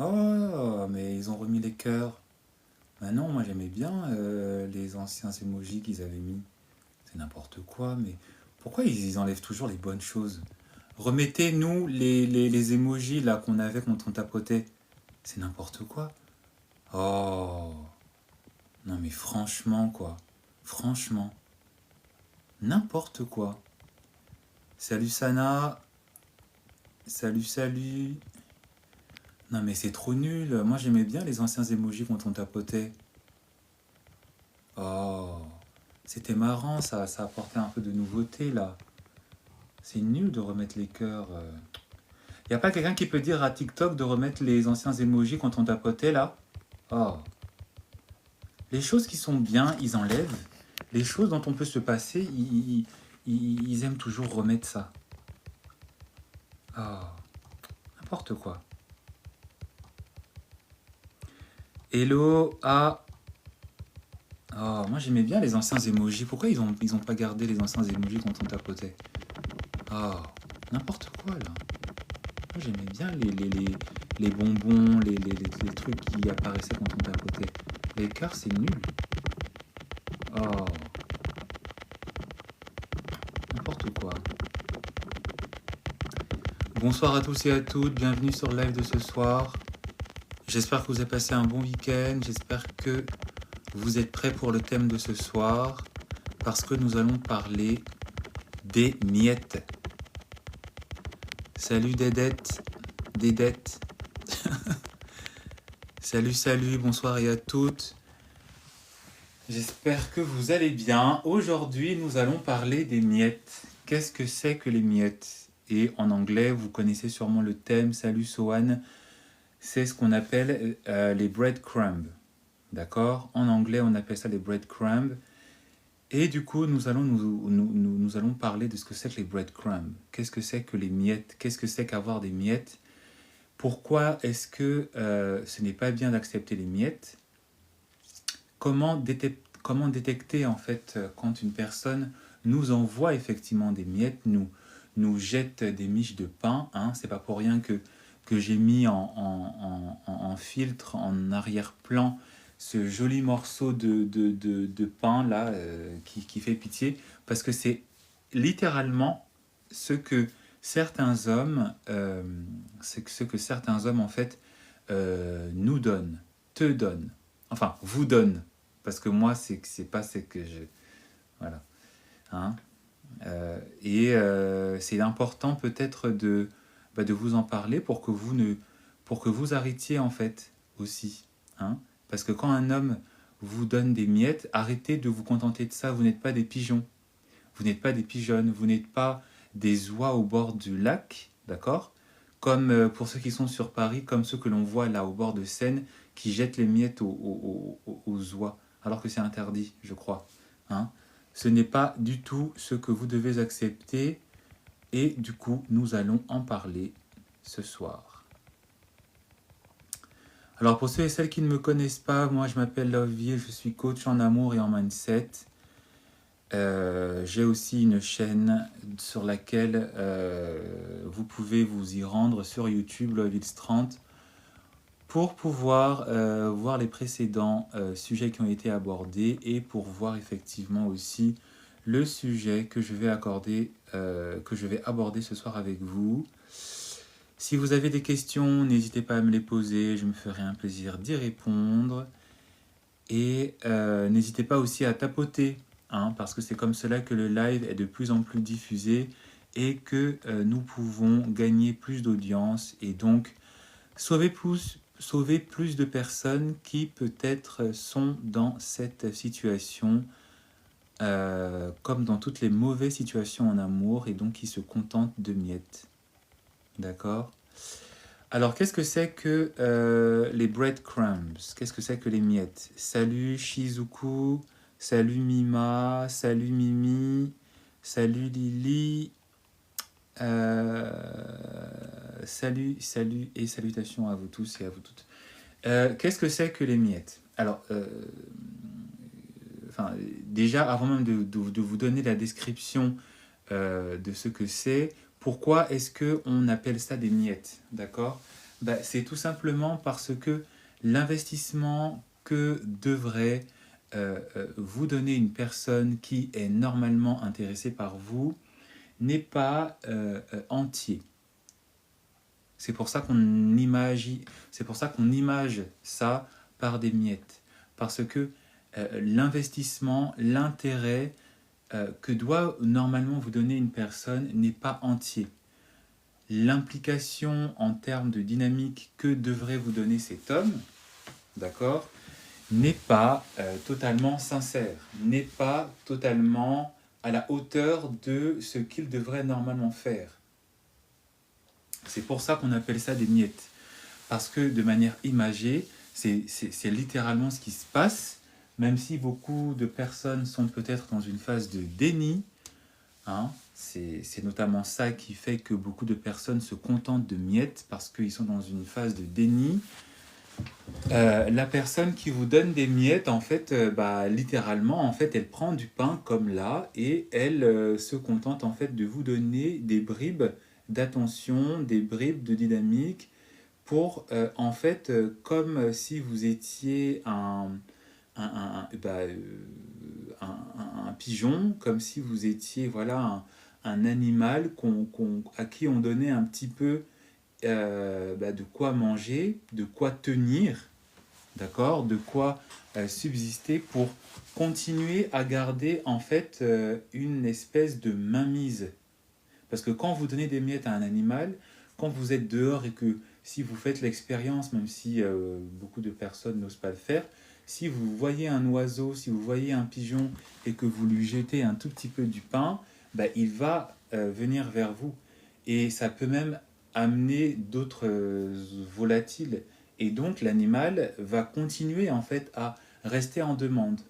Oh, mais ils ont remis les cœurs. Ah non, moi j'aimais bien les anciens emojis qu'ils avaient mis. C'est n'importe quoi, mais pourquoi ils enlèvent toujours les bonnes choses? Remettez-nous les emojis là qu'on avait quand on tapotait. C'est n'importe quoi. Oh, non mais franchement quoi. Franchement, n'importe quoi. Salut Sana, salut salut. Non mais c'est trop nul. Moi j'aimais bien les anciens emojis quand on tapotait. Oh, c'était marrant ça, ça apportait un peu de nouveauté là. C'est nul de remettre les cœurs. Y a pas quelqu'un qui peut dire à TikTok de remettre les anciens emojis quand on tapotait là? Oh, les choses qui sont bien, ils enlèvent. Les choses dont on peut se passer, ils aiment toujours remettre ça. Oh, n'importe quoi. Hello, ah. Oh, moi j'aimais bien les anciens emojis. Pourquoi ils ont pas gardé les anciens emojis quand on tapotait? Oh, n'importe quoi là. Moi j'aimais bien les bonbons, les trucs qui apparaissaient quand on tapotait. Les cœurs, c'est nul. Oh, n'importe quoi. Bonsoir à tous et à toutes, bienvenue sur le live de ce soir. J'espère que vous avez passé un bon week-end, j'espère que vous êtes prêts pour le thème de ce soir, parce que nous allons parler des miettes. Salut Dédette, Dédette. Salut, salut, bonsoir et à toutes. J'espère que vous allez bien. Aujourd'hui, nous allons parler des miettes. Qu'est-ce que c'est que les miettes? Et en anglais, vous connaissez sûrement le thème. Salut Sohan. C'est ce qu'on appelle les breadcrumbs. D'accord? En anglais, on appelle ça les breadcrumbs. Et du coup, nous allons parler de ce que c'est que les breadcrumbs. Qu'est-ce que c'est que les miettes? Qu'est-ce que c'est qu'avoir des miettes? Pourquoi est-ce que ce n'est pas bien d'accepter les miettes? Comment détecter en fait quand une personne nous envoie effectivement des miettes, nous jette des miches de pain, hein, c'est pas pour rien que j'ai mis en filtre, en arrière-plan, ce joli morceau de pain là qui fait pitié, parce que c'est littéralement ce que certains hommes, ce que certains hommes en fait nous donnent, te donnent, enfin vous donnent, parce que moi c'est pas ce que je, voilà, hein. C'est important peut-être de vous en parler pour que vous arrêtiez en fait aussi, hein, parce que quand un homme vous donne des miettes, arrêtez de vous contenter de ça. Vous n'êtes pas des pigeons, vous n'êtes pas des pigeonnes, vous n'êtes pas des oies au bord du lac, d'accord? Comme pour ceux qui sont sur Paris, comme ceux que l'on voit là au bord de Seine, qui jettent les miettes aux oies, alors que c'est interdit, je crois, hein. Ce n'est pas du tout ce que vous devez accepter, et du coup, nous allons en parler ce soir. Alors pour ceux et celles qui ne me connaissent pas, moi je m'appelle Loveville, je suis coach en amour et en mindset. J'ai aussi une chaîne sur laquelle vous pouvez vous y rendre sur YouTube, Loveville30, pour pouvoir voir les précédents sujets qui ont été abordés et pour voir effectivement aussi le sujet que je vais aborder ce soir avec vous. Si vous avez des questions, n'hésitez pas à me les poser, je me ferai un plaisir d'y répondre. Et n'hésitez pas aussi à tapoter, hein, parce que c'est comme cela que le live est de plus en plus diffusé et que nous pouvons gagner plus d'audience et donc sauver plus de personnes qui peut-être sont dans cette situation, comme dans toutes les mauvaises situations en amour et donc qui se contentent de miettes. D'accord? Alors, qu'est-ce que c'est que les breadcrumbs? Qu'est-ce que c'est que les miettes? Salut Shizuku, salut Mima, salut Mimi, salut Lily, salut et salutations à vous tous et à vous toutes. Qu'est-ce que c'est que les miettes? Alors, déjà, avant même de vous donner la description de ce que c'est, pourquoi est-ce qu'on appelle ça des miettes? D'accord? C'est tout simplement parce que l'investissement que devrait vous donner une personne qui est normalement intéressée par vous n'est pas entier. C'est pour ça qu'on image ça par des miettes. Parce que l'investissement, l'intérêt que doit normalement vous donner une personne n'est pas entier. L'implication en termes de dynamique que devrait vous donner cet homme, d'accord, n'est pas totalement sincère, n'est pas totalement à la hauteur de ce qu'il devrait normalement faire. C'est pour ça qu'on appelle ça des miettes. Parce que de manière imagée, c'est littéralement ce qui se passe, même si beaucoup de personnes sont peut-être dans une phase de déni. Hein, c'est notamment ça qui fait que beaucoup de personnes se contentent de miettes parce qu'ils sont dans une phase de déni. La personne qui vous donne des miettes, en fait, littéralement, en fait, elle prend du pain comme là et elle se contente en fait de vous donner des bribes d'attention, des bribes de dynamique pour, en fait, comme si vous étiez un, bah, euh, un pigeon, comme si vous étiez voilà, un animal à qui on donnait un petit peu de quoi manger, de quoi tenir, d'accord, de quoi subsister pour continuer à garder en fait une espèce de mainmise. Parce que quand vous donnez des miettes à un animal, quand vous êtes dehors et que si vous faites l'expérience, même si beaucoup de personnes n'osent pas le faire, si vous voyez un oiseau, si vous voyez un pigeon et que vous lui jetez un tout petit peu du pain, il va venir vers vous. Et ça peut même amener d'autres volatiles. Et donc l'animal va continuer en fait à rester en demande.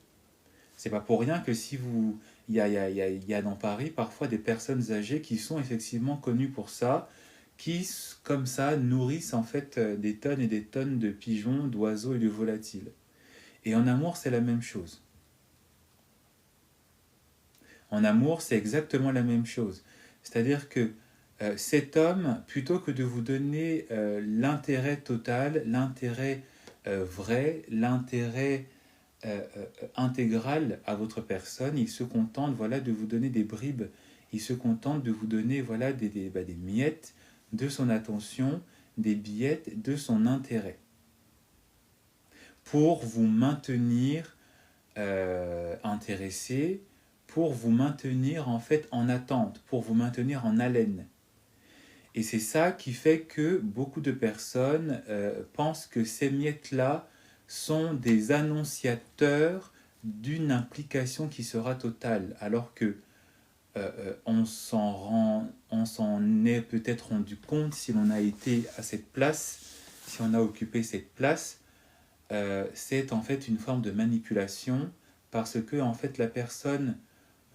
C'est pas pour rien que si vous... Il y a dans Paris parfois des personnes âgées qui sont effectivement connues pour ça, qui, comme ça, nourrissent en fait des tonnes et des tonnes de pigeons, d'oiseaux et de volatiles. Et en amour, c'est la même chose. En amour, c'est exactement la même chose. C'est-à-dire que cet homme, plutôt que de vous donner l'intérêt total, l'intérêt vrai, l'intérêt intégral à votre personne, il se contente voilà, de vous donner des bribes, il se contente de vous donner voilà, des miettes de son attention, des billettes de son intérêt, pour vous maintenir intéressé, pour vous maintenir en fait en attente, pour vous maintenir en haleine. Et c'est ça qui fait que beaucoup de personnes pensent que ces miettes-là sont des annonciateurs d'une implication qui sera totale, alors que on s'en est peut-être rendu compte si l'on a été à cette place, si on a occupé cette place, c'est en fait une forme de manipulation parce que en fait la personne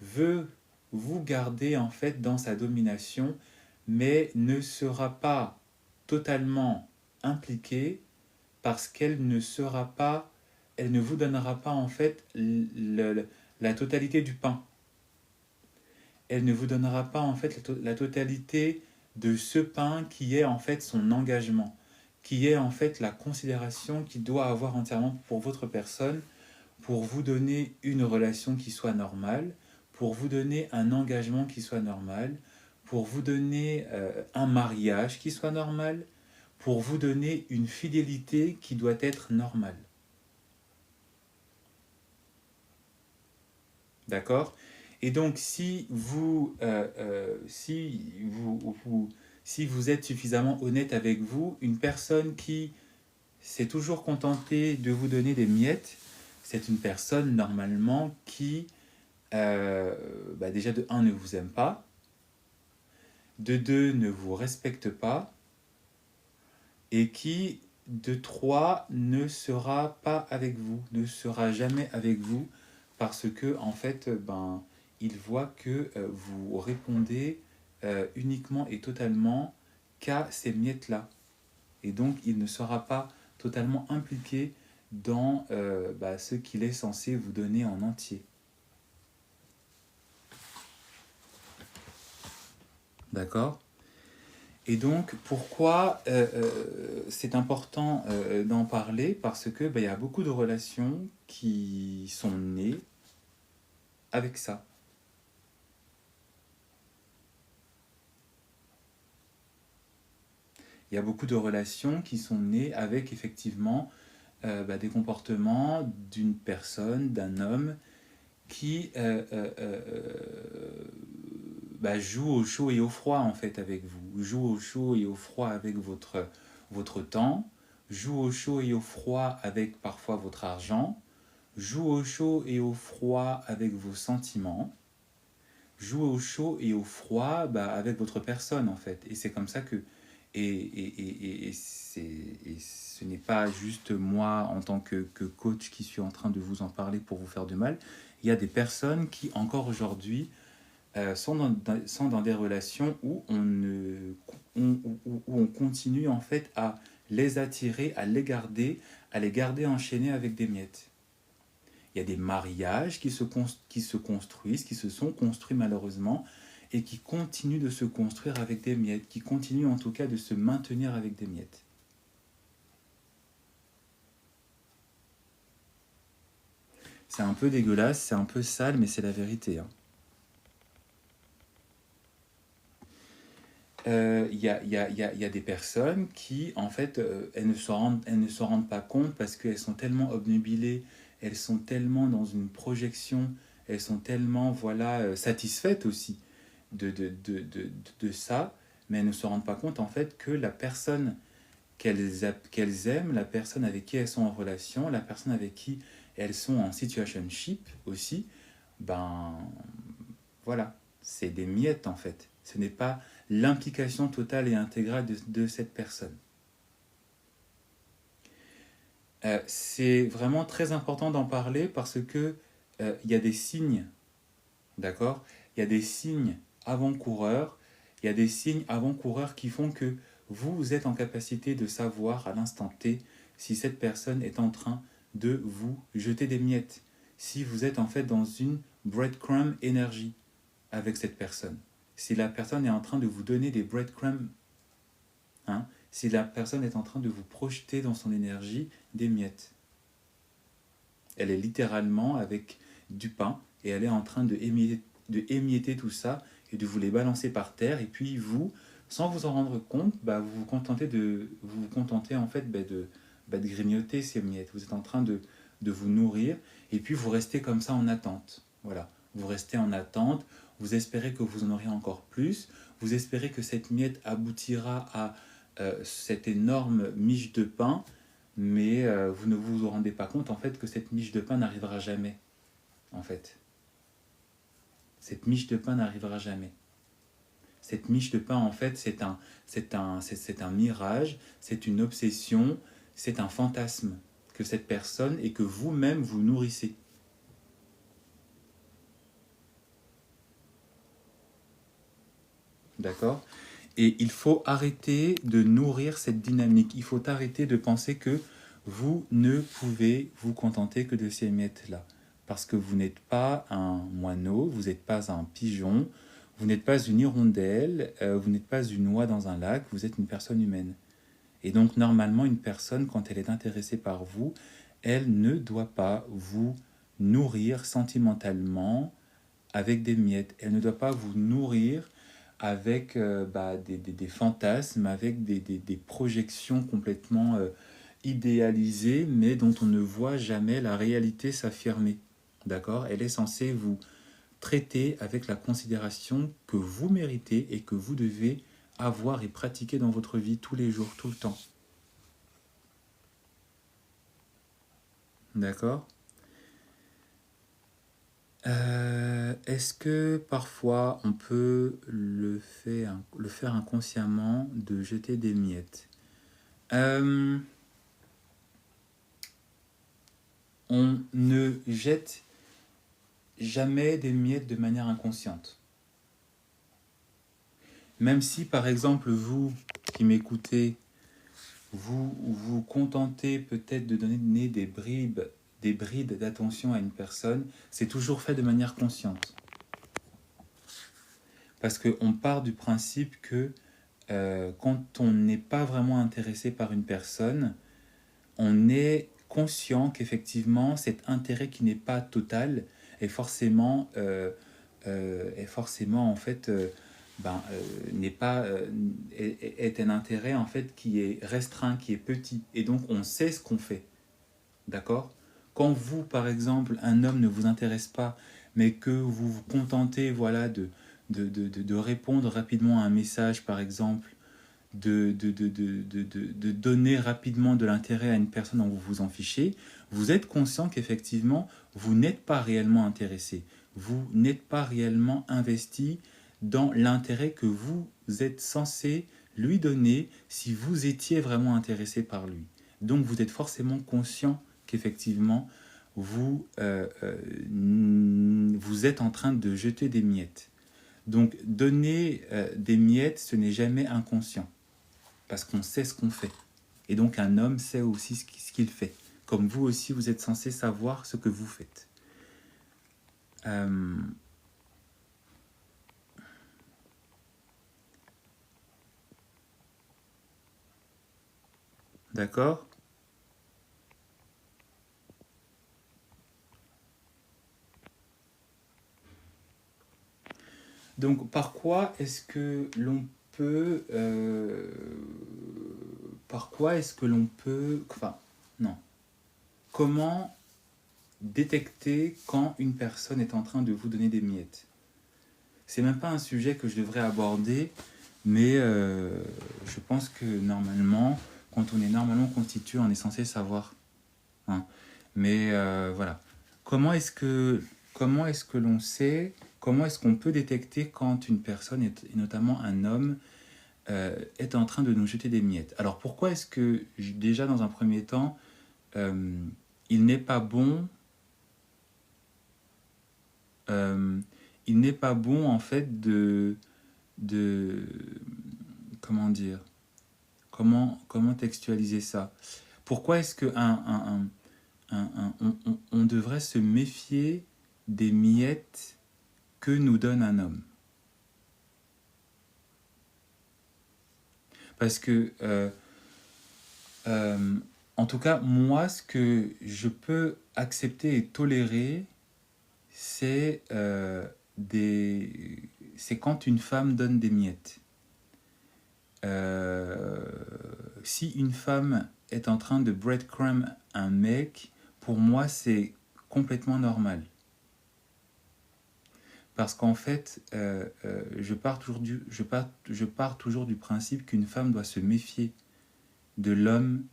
veut vous garder en fait dans sa domination, mais ne sera pas totalement impliquée parce qu'elle ne sera pas, elle ne vous donnera pas en fait la totalité du pain. Elle ne vous donnera pas en fait la totalité de ce pain qui est en fait son engagement, qui est en fait la considération qu'il doit avoir entièrement pour votre personne, pour vous donner une relation qui soit normale, pour vous donner un engagement qui soit normal, pour vous donner un mariage qui soit normal, pour vous donner une fidélité qui doit être normale. D'accord? Et donc, si vous êtes suffisamment honnête avec vous, une personne qui s'est toujours contentée de vous donner des miettes, c'est une personne normalement qui, déjà de un, ne vous aime pas, de deux, ne vous respecte pas, et qui, de trois, ne sera pas avec vous, ne sera jamais avec vous, parce que, en fait, il voit que vous répondez uniquement et totalement qu'à ces miettes-là. Et donc, il ne sera pas totalement impliqué dans ce qu'il est censé vous donner en entier. D'accord ? Et donc, pourquoi c'est important d'en parler? Parce que il y a beaucoup de relations qui sont nées avec ça. Il y a beaucoup de relations qui sont nées avec effectivement des comportements d'une personne, d'un homme qui joue au chaud et au froid en fait avec vous, joue au chaud et au froid avec votre temps, joue au chaud et au froid avec parfois votre argent, joue au chaud et au froid avec vos sentiments, joue au chaud et au froid avec votre personne en fait. Et c'est comme ça que et ce n'est pas juste moi en tant que coach qui suis en train de vous en parler pour vous faire du mal. Il y a des personnes qui encore aujourd'hui sont dans des relations où où on continue en fait à les attirer, à les garder enchaînés avec des miettes. Il y a des mariages qui se construisent, qui se sont construits malheureusement, et qui continuent de se construire avec des miettes, qui continuent en tout cas de se maintenir avec des miettes. C'est un peu dégueulasse, c'est un peu sale, mais c'est la vérité. Hein. Y a des personnes qui, en fait, elles ne se rendent pas compte parce qu'elles sont tellement obnubilées, elles sont tellement dans une projection, elles sont tellement voilà, satisfaites aussi de ça, mais elles ne se rendent pas compte en fait que la personne qu'elles aiment, la personne avec qui elles sont en relation, la personne avec qui elles sont en situationship aussi, ben voilà, c'est des miettes en fait. Ce n'est pas l'implication totale et intégrale de cette personne. C'est vraiment très important d'en parler parce que il y a des signes, d'accord? Il y a des signes avant-coureurs, il y a des signes avant-coureurs qui font que vous êtes en capacité de savoir à l'instant T si cette personne est en train de vous jeter des miettes, si vous êtes en fait dans une breadcrumb énergie avec cette personne. Si la personne est en train de vous donner des breadcrumbs, hein, si la personne est en train de vous projeter dans son énergie des miettes. Elle est littéralement avec du pain et elle est en train de émietter tout ça et de vous les balancer par terre. Et puis vous, sans vous en rendre compte, vous vous contentez en fait de grignoter ces miettes. Vous êtes en train de vous nourrir et puis vous restez comme ça en attente. Voilà, vous restez en attente. Vous espérez que vous en aurez encore plus. Vous espérez que cette miette aboutira à cette énorme miche de pain, mais vous ne vous rendez pas compte en fait que cette miche de pain n'arrivera jamais. En fait, cette miche de pain n'arrivera jamais. Cette miche de pain, en fait, c'est un mirage, c'est une obsession, c'est un fantasme que cette personne et que vous-même vous nourrissez. D'accord? Et il faut arrêter de nourrir cette dynamique. Il faut arrêter de penser que vous ne pouvez vous contenter que de ces miettes-là. Parce que vous n'êtes pas un moineau, vous n'êtes pas un pigeon, vous n'êtes pas une hirondelle, vous n'êtes pas une oie dans un lac, vous êtes une personne humaine. Et donc normalement, une personne, quand elle est intéressée par vous, elle ne doit pas vous nourrir sentimentalement avec des miettes. Elle ne doit pas vous nourrir avec des fantasmes, avec des projections complètement idéalisées, mais dont on ne voit jamais la réalité s'affirmer. D'accord? Elle est censée vous traiter avec la considération que vous méritez et que vous devez avoir et pratiquer dans votre vie tous les jours, tout le temps. D'accord? Est-ce que parfois on peut le faire inconsciemment de jeter des miettes? On ne jette jamais des miettes de manière inconsciente. Même si par exemple vous qui m'écoutez, vous vous contentez peut-être de donner des brides d'attention à une personne, c'est toujours fait de manière consciente. Parce qu'on part du principe que quand on n'est pas vraiment intéressé par une personne, on est conscient qu'effectivement cet intérêt qui n'est pas total est forcément en fait n'est pas est un intérêt en fait qui est restreint, qui est petit, et donc on sait ce qu'on fait, d'accord. Quand vous, par exemple, un homme ne vous intéresse pas, mais que vous vous contentez, voilà, de répondre rapidement à un message, par exemple, de donner rapidement de l'intérêt à une personne dont vous vous en fichez, vous êtes conscient qu'effectivement, vous n'êtes pas réellement intéressé. Vous n'êtes pas réellement investi dans l'intérêt que vous êtes censé lui donner si vous étiez vraiment intéressé par lui. Donc vous êtes forcément conscient qu'effectivement, vous êtes en train de jeter des miettes. Donc donner des miettes, ce n'est jamais inconscient, parce qu'on sait ce qu'on fait. Et donc un homme sait aussi ce qu'il fait. Comme vous aussi, vous êtes censé savoir ce que vous faites. D'accord. Donc par quoi est-ce que l'on peut... par quoi est-ce que l'on peut... Enfin, non. Comment détecter quand une personne est en train de vous donner des miettes? C'est même pas un sujet que je devrais aborder, mais je pense que normalement, quand on est normalement constitué, on est censé savoir. Hein. Mais voilà. Comment est-ce que l'on sait, comment est-ce qu'on peut détecter quand une personne, et notamment un homme, est en train de nous jeter des miettes? Alors pourquoi est-ce que, déjà dans un premier temps, il n'est pas bon en fait de comment dire, comment textualiser ça? Pourquoi est-ce que on devrait se méfier des miettes que nous donne un homme? Parce que en tout cas, moi, ce que je peux accepter et tolérer, c'est c'est quand une femme donne des miettes. Si une femme est en train de breadcrumb un mec, pour moi, c'est complètement normal. Parce qu'en fait, je pars toujours du principe qu'une femme doit se méfier de l'homme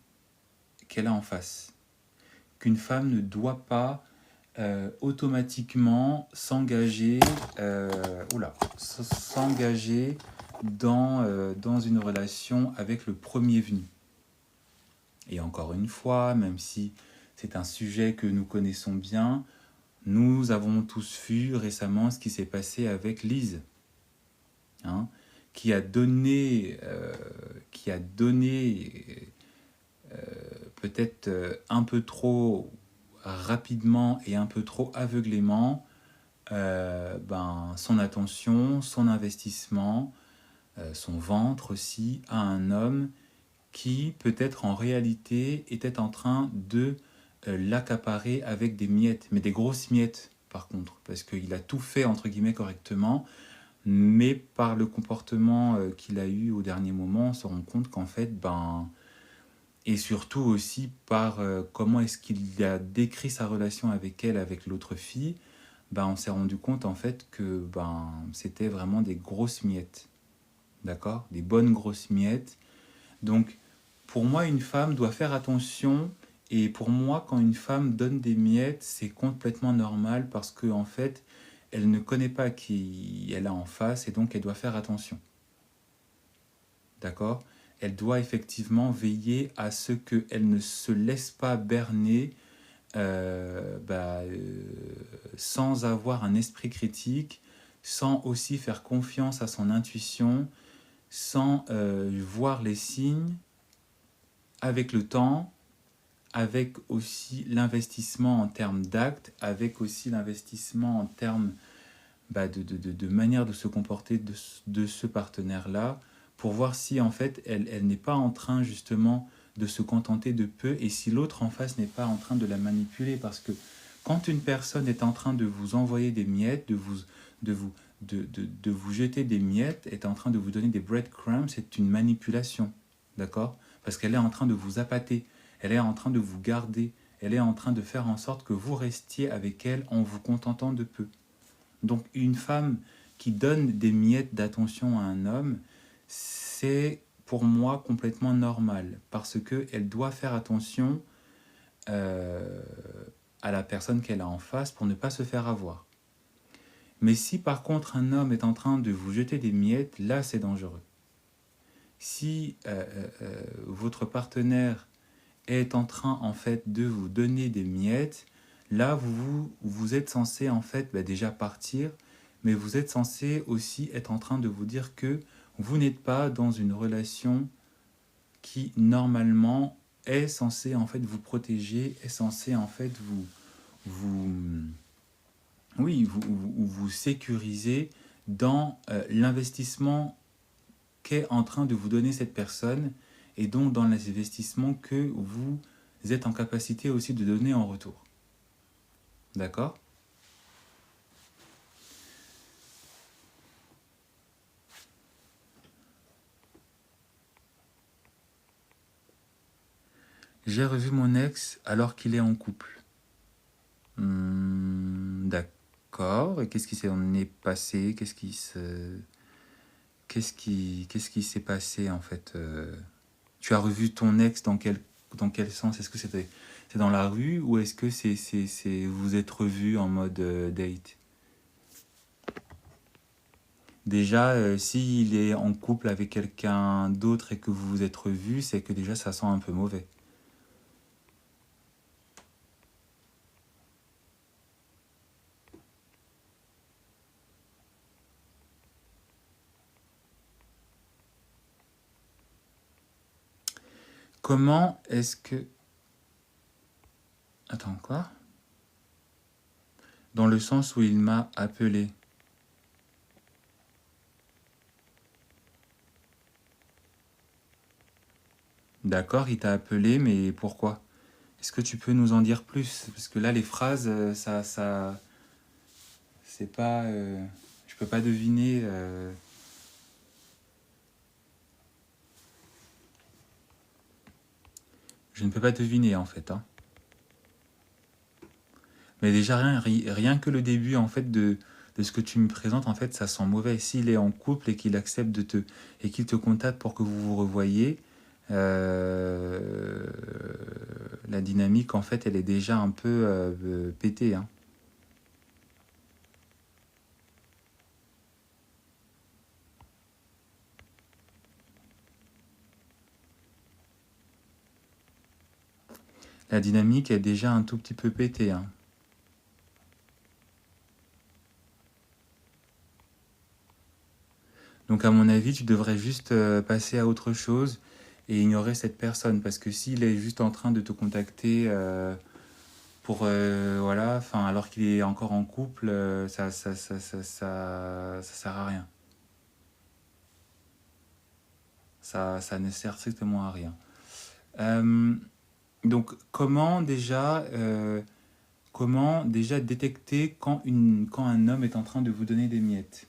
qu'elle a en face. Qu'une femme ne doit pas automatiquement s'engager dans une relation avec le premier venu. Et encore une fois, même si c'est un sujet que nous connaissons bien, nous avons tous vu récemment ce qui s'est passé avec Lise, hein, qui a donné peut-être un peu trop rapidement et un peu trop aveuglément son attention, son investissement, son ventre aussi, à un homme qui peut-être en réalité était en train de l'accaparer avec des miettes, mais des grosses miettes par contre, parce qu'il a tout fait entre guillemets correctement, mais par le comportement qu'il a eu au dernier moment, on se rend compte qu'en fait, et surtout aussi par comment est-ce qu'il a décrit sa relation avec elle, avec l'autre fille, on s'est rendu compte en fait que c'était vraiment des grosses miettes, d'accord, des bonnes grosses miettes. Donc pour moi, une femme doit faire attention, et pour moi, quand une femme donne des miettes, c'est complètement normal, parce que en fait, elle ne connaît pas qui elle a en face, et donc elle doit faire attention. D'accord? Elle doit effectivement veiller à ce qu'elle ne se laisse pas berner sans avoir un esprit critique, sans aussi faire confiance à son intuition, sans voir les signes avec le temps, avec aussi l'investissement en termes d'actes, avec aussi l'investissement en termes de manière de se comporter de ce partenaire-là, pour voir si en fait elle n'est pas en train justement de se contenter de peu et si l'autre en face n'est pas en train de la manipuler. Parce que quand une personne est en train de vous envoyer des miettes, de vous jeter des miettes, est en train de vous donner des breadcrumbs, c'est une manipulation. D'accord? Parce qu'elle est en train de vous appâter, elle est en train de vous garder, elle est en train de faire en sorte que vous restiez avec elle en vous contentant de peu. Donc une femme qui donne des miettes d'attention à un homme, c'est pour moi complètement normal, parce qu'elle doit faire attention euh, à la personne qu'elle a en face pour ne pas se faire avoir. Mais si par contre un homme est en train de vous jeter des miettes, là c'est dangereux. Si votre partenaire est en train en fait de vous donner des miettes, là vous êtes censé en fait déjà partir, mais vous êtes censé aussi être en train de vous dire que vous n'êtes pas dans une relation qui normalement est censée en fait vous protéger, est censée en fait vous oui vous sécuriser dans l'investissement qu'est en train de vous donner cette personne et donc dans les investissements que vous êtes en capacité aussi de donner en retour. D'accord? J'ai revu mon ex alors qu'il est en couple. D'accord. Et qu'est-ce qui s'en est passé? Qu'est-ce qui s'est passé en fait? Tu as revu ton ex dans quel sens? Est-ce que c'est dans la rue ou est-ce que vous êtes revus en mode date? Déjà, s'il est en couple avec quelqu'un d'autre et que vous vous êtes revus, c'est que déjà ça sent un peu mauvais. Comment est-ce que... Attends, quoi? Dans le sens où il m'a appelé. D'accord, il t'a appelé, mais pourquoi? Est-ce que tu peux nous en dire plus? Parce que là, les phrases, c'est pas... je peux pas deviner... je ne peux pas deviner, en fait. Hein. Mais déjà, rien que le début, en fait, de ce que tu me présentes, en fait, ça sent mauvais. S'il est en couple et qu'il accepte et qu'il te contacte pour que vous vous revoyiez, euh, la dynamique, en fait, elle est déjà un peu pétée. Hein. La dynamique est déjà un tout petit peu pétée. Hein. Donc à mon avis, tu devrais juste passer à autre chose et ignorer cette personne. Parce que s'il est juste en train de te contacter pour... voilà, enfin, alors qu'il est encore en couple, ça sert à rien. Ça ne sert strictement à rien. Euh, donc comment déjà détecter quand un homme est en train de vous donner des miettes?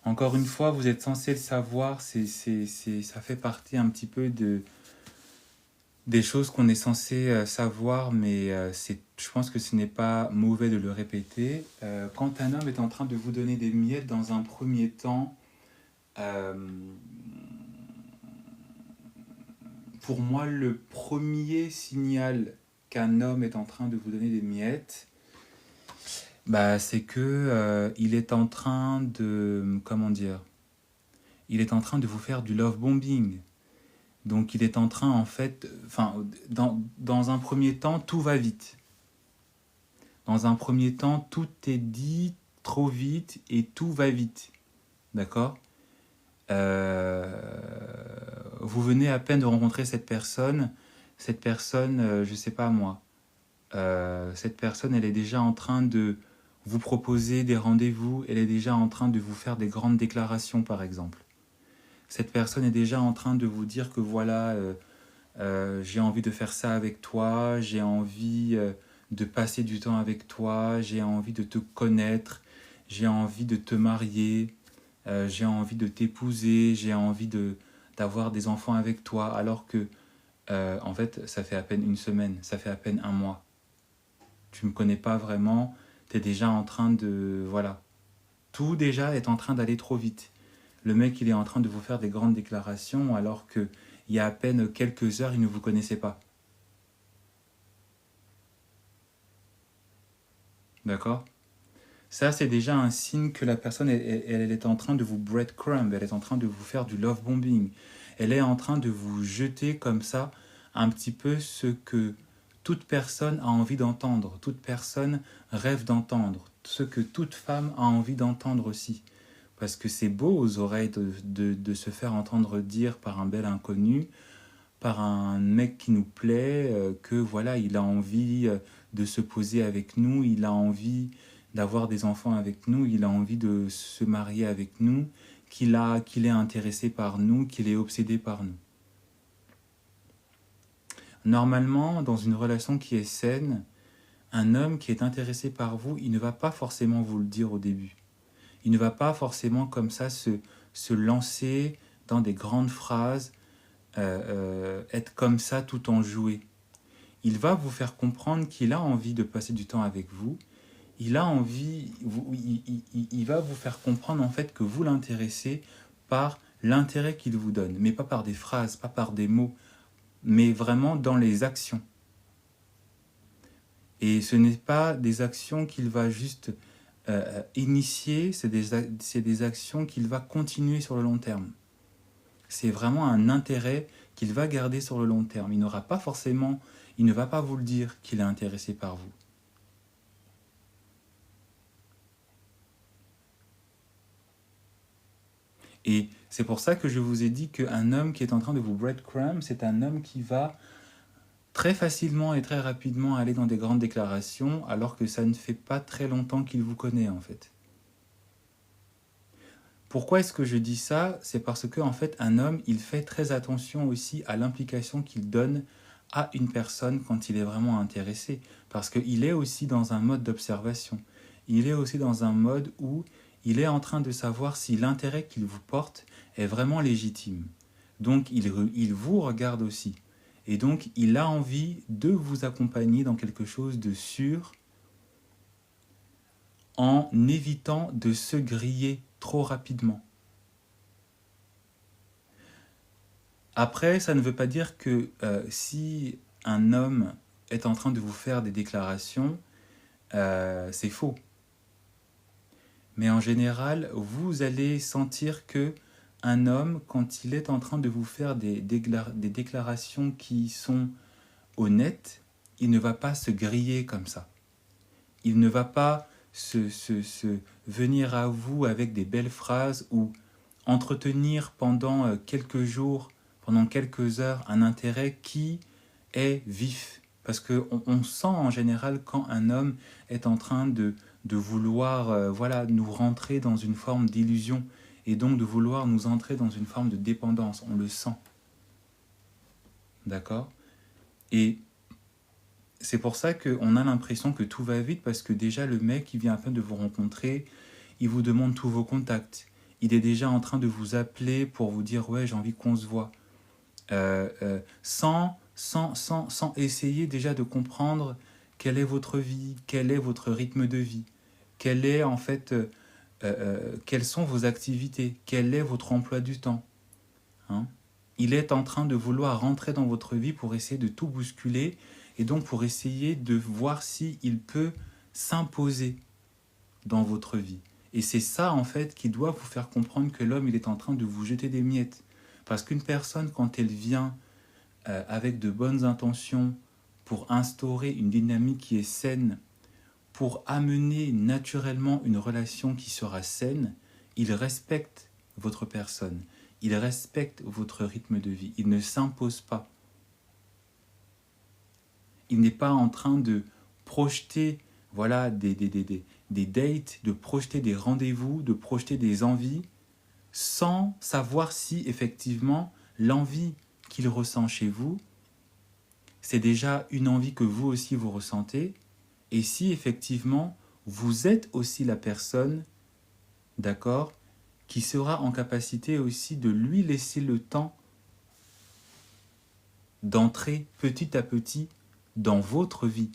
Encore une fois, vous êtes censé le savoir, ça fait partie un petit peu des choses qu'on est censé savoir, mais je pense que ce n'est pas mauvais de le répéter. Quand un homme est en train de vous donner des miettes, dans un premier temps, euh, pour moi, le premier signal qu'un homme est en train de vous donner des miettes, c'est que il est en train de, comment dire, il est en train de vous faire du love bombing. Donc il est en train, en fait, enfin, dans un premier temps, tout va vite. Dans un premier temps, tout est dit trop vite et tout va vite. D'accord? Vous venez à peine de rencontrer cette personne, je sais pas moi, cette personne, elle est déjà en train de vous proposez des rendez-vous, elle est déjà en train de vous faire des grandes déclarations, par exemple. Cette personne est déjà en train de vous dire que voilà, j'ai envie de faire ça avec toi, j'ai envie de passer du temps avec toi, j'ai envie de te connaître, j'ai envie de te marier, j'ai envie de t'épouser, j'ai envie d'avoir des enfants avec toi, alors que, en fait, ça fait à peine une semaine, ça fait à peine un mois. Tu ne me connais pas vraiment, tu es déjà en train de... Voilà. Tout déjà est en train d'aller trop vite. Le mec, il est en train de vous faire des grandes déclarations alors que il y a à peine quelques heures, il ne vous connaissait pas. D'accord? Ça, c'est déjà un signe que la personne, elle est en train de vous breadcrumb, elle est en train de vous faire du love bombing. Elle est en train de vous jeter comme ça un petit peu ce que toute personne a envie d'entendre, toute personne rêve d'entendre, ce que toute femme a envie d'entendre aussi. Parce que c'est beau aux oreilles de se faire entendre dire par un bel inconnu, par un mec qui nous plaît, que voilà, il a envie de se poser avec nous, il a envie d'avoir des enfants avec nous, il a envie de se marier avec nous, qu'il est intéressé par nous, qu'il est obsédé par nous. Normalement, dans une relation qui est saine, un homme qui est intéressé par vous, il ne va pas forcément vous le dire au début. Il ne va pas forcément comme ça se lancer dans des grandes phrases, être comme ça tout enjoué. Il va vous faire comprendre qu'il a envie de passer du temps avec vous. Il a envie, il va vous faire comprendre en fait que vous l'intéressez par l'intérêt qu'il vous donne, mais pas par des phrases, pas par des mots, mais vraiment dans les actions. Et ce n'est pas des actions qu'il va juste initier, c'est des actions qu'il va continuer sur le long terme. C'est vraiment un intérêt qu'il va garder sur le long terme. Il n'aura pas forcément, il ne va pas vous le dire qu'il est intéressé par vous. Et c'est pour ça que je vous ai dit qu'un homme qui est en train de vous breadcrumb, c'est un homme qui va très facilement et très rapidement aller dans des grandes déclarations, alors que ça ne fait pas très longtemps qu'il vous connaît en fait. Pourquoi est-ce que je dis ça? C'est parce que en fait, un homme, il fait très attention aussi à l'implication qu'il donne à une personne quand il est vraiment intéressé, parce qu'il est aussi dans un mode d'observation. Il est aussi dans un mode où il est en train de savoir si l'intérêt qu'il vous porte est vraiment légitime. Donc il vous regarde aussi. Et donc il a envie de vous accompagner dans quelque chose de sûr en évitant de se griller trop rapidement. Après, ça ne veut pas dire que si un homme est en train de vous faire des déclarations, c'est faux. Mais en général, vous allez sentir que un homme, quand il est en train de vous faire des déclarations qui sont honnêtes, il ne va pas se griller comme ça. Il ne va pas se venir à vous avec des belles phrases ou entretenir pendant quelques jours, pendant quelques heures, un intérêt qui est vif. Parce qu'on sent en général quand un homme est en train de vouloir voilà, nous rentrer dans une forme d'illusion et donc de vouloir nous entrer dans une forme de dépendance. On le sent. D'accord? Et c'est pour ça qu'on a l'impression que tout va vite parce que déjà le mec, il vient à peine de vous rencontrer, il vous demande tous vos contacts. Il est déjà en train de vous appeler pour vous dire « ouais, j'ai envie qu'on se voit ». Sans essayer déjà de comprendre quelle est votre vie, quel est votre rythme de vie, quel est en fait, quelles sont vos activités, quel est votre emploi du temps. Hein? Il est en train de vouloir rentrer dans votre vie pour essayer de tout bousculer et donc pour essayer de voir s'il peut s'imposer dans votre vie. Et c'est ça en fait qui doit vous faire comprendre que l'homme il est en train de vous jeter des miettes. Parce qu'une personne quand elle vient avec de bonnes intentions pour instaurer une dynamique qui est saine, pour amener naturellement une relation qui sera saine, il respecte votre personne, il respecte votre rythme de vie, il ne s'impose pas. Il n'est pas en train de projeter voilà, des dates, de projeter des rendez-vous, de projeter des envies, sans savoir si effectivement l'envie qu'il ressent chez vous, c'est déjà une envie que vous aussi vous ressentez, et si effectivement vous êtes aussi la personne, d'accord, qui sera en capacité aussi de lui laisser le temps d'entrer petit à petit dans votre vie.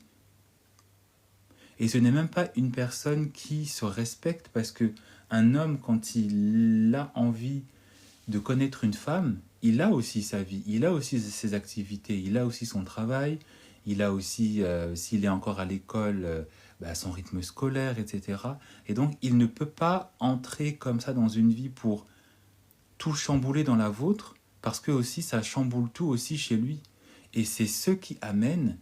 Et ce n'est même pas une personne qui se respecte, parce que un homme, quand il a envie de connaître une femme, il a aussi sa vie, il a aussi ses activités, il a aussi son travail, il a aussi, s'il est encore à l'école, son rythme scolaire, etc. Et donc, il ne peut pas entrer comme ça dans une vie pour tout chambouler dans la vôtre, parce que aussi ça chamboule tout aussi chez lui. Et c'est ce qui amène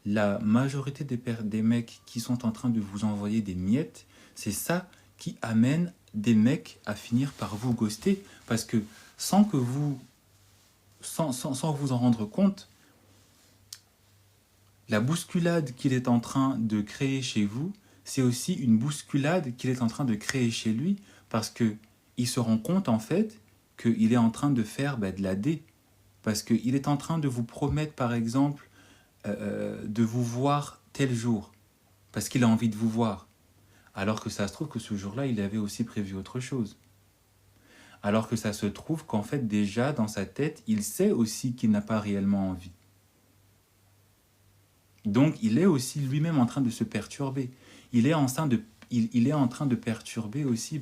la majorité des mecs qui sont en train de vous envoyer des miettes, c'est ça qui amène des mecs à finir par vous ghoster, parce que sans que vous, sans vous en rendre compte, la bousculade qu'il est en train de créer chez vous, c'est aussi une bousculade qu'il est en train de créer chez lui, parce que il se rend compte en fait qu'il est en train de faire de la D, parce qu'il est en train de vous promettre par exemple de vous voir tel jour, parce qu'il a envie de vous voir, alors que ça se trouve que ce jour-là, il avait aussi prévu autre chose. Alors que ça se trouve qu'en fait, déjà, dans sa tête, il sait aussi qu'il n'a pas réellement envie. Donc, il est aussi lui-même en train de se perturber. Il est en train de perturber aussi,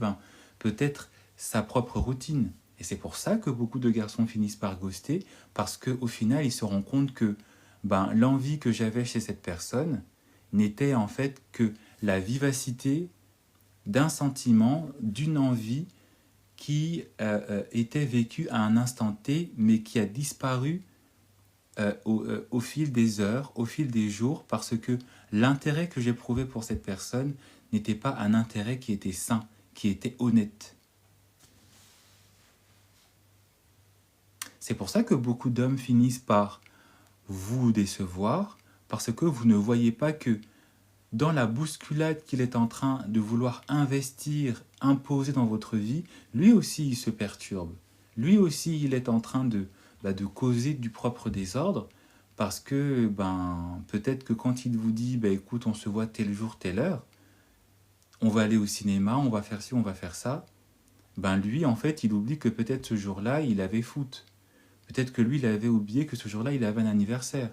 peut-être, sa propre routine. Et c'est pour ça que beaucoup de garçons finissent par ghoster, parce qu'au final, ils se rendent compte que l'envie que j'avais chez cette personne n'était en fait que la vivacité d'un sentiment, d'une envie qui était vécue à un instant T, mais qui a disparu au fil des heures, au fil des jours, parce que l'intérêt que j'éprouvais pour cette personne n'était pas un intérêt qui était sain, qui était honnête. C'est pour ça que beaucoup d'hommes finissent par vous décevoir, parce que vous ne voyez pas que dans la bousculade qu'il est en train de vouloir investir, imposer dans votre vie, lui aussi il se perturbe. Lui aussi il est en train de causer du propre désordre, parce que peut-être que quand il vous dit écoute, on se voit tel jour, telle heure, on va aller au cinéma, on va faire ci, on va faire ça, lui en fait il oublie que peut-être ce jour-là il avait foot. Peut-être que lui il avait oublié que ce jour-là il avait un anniversaire.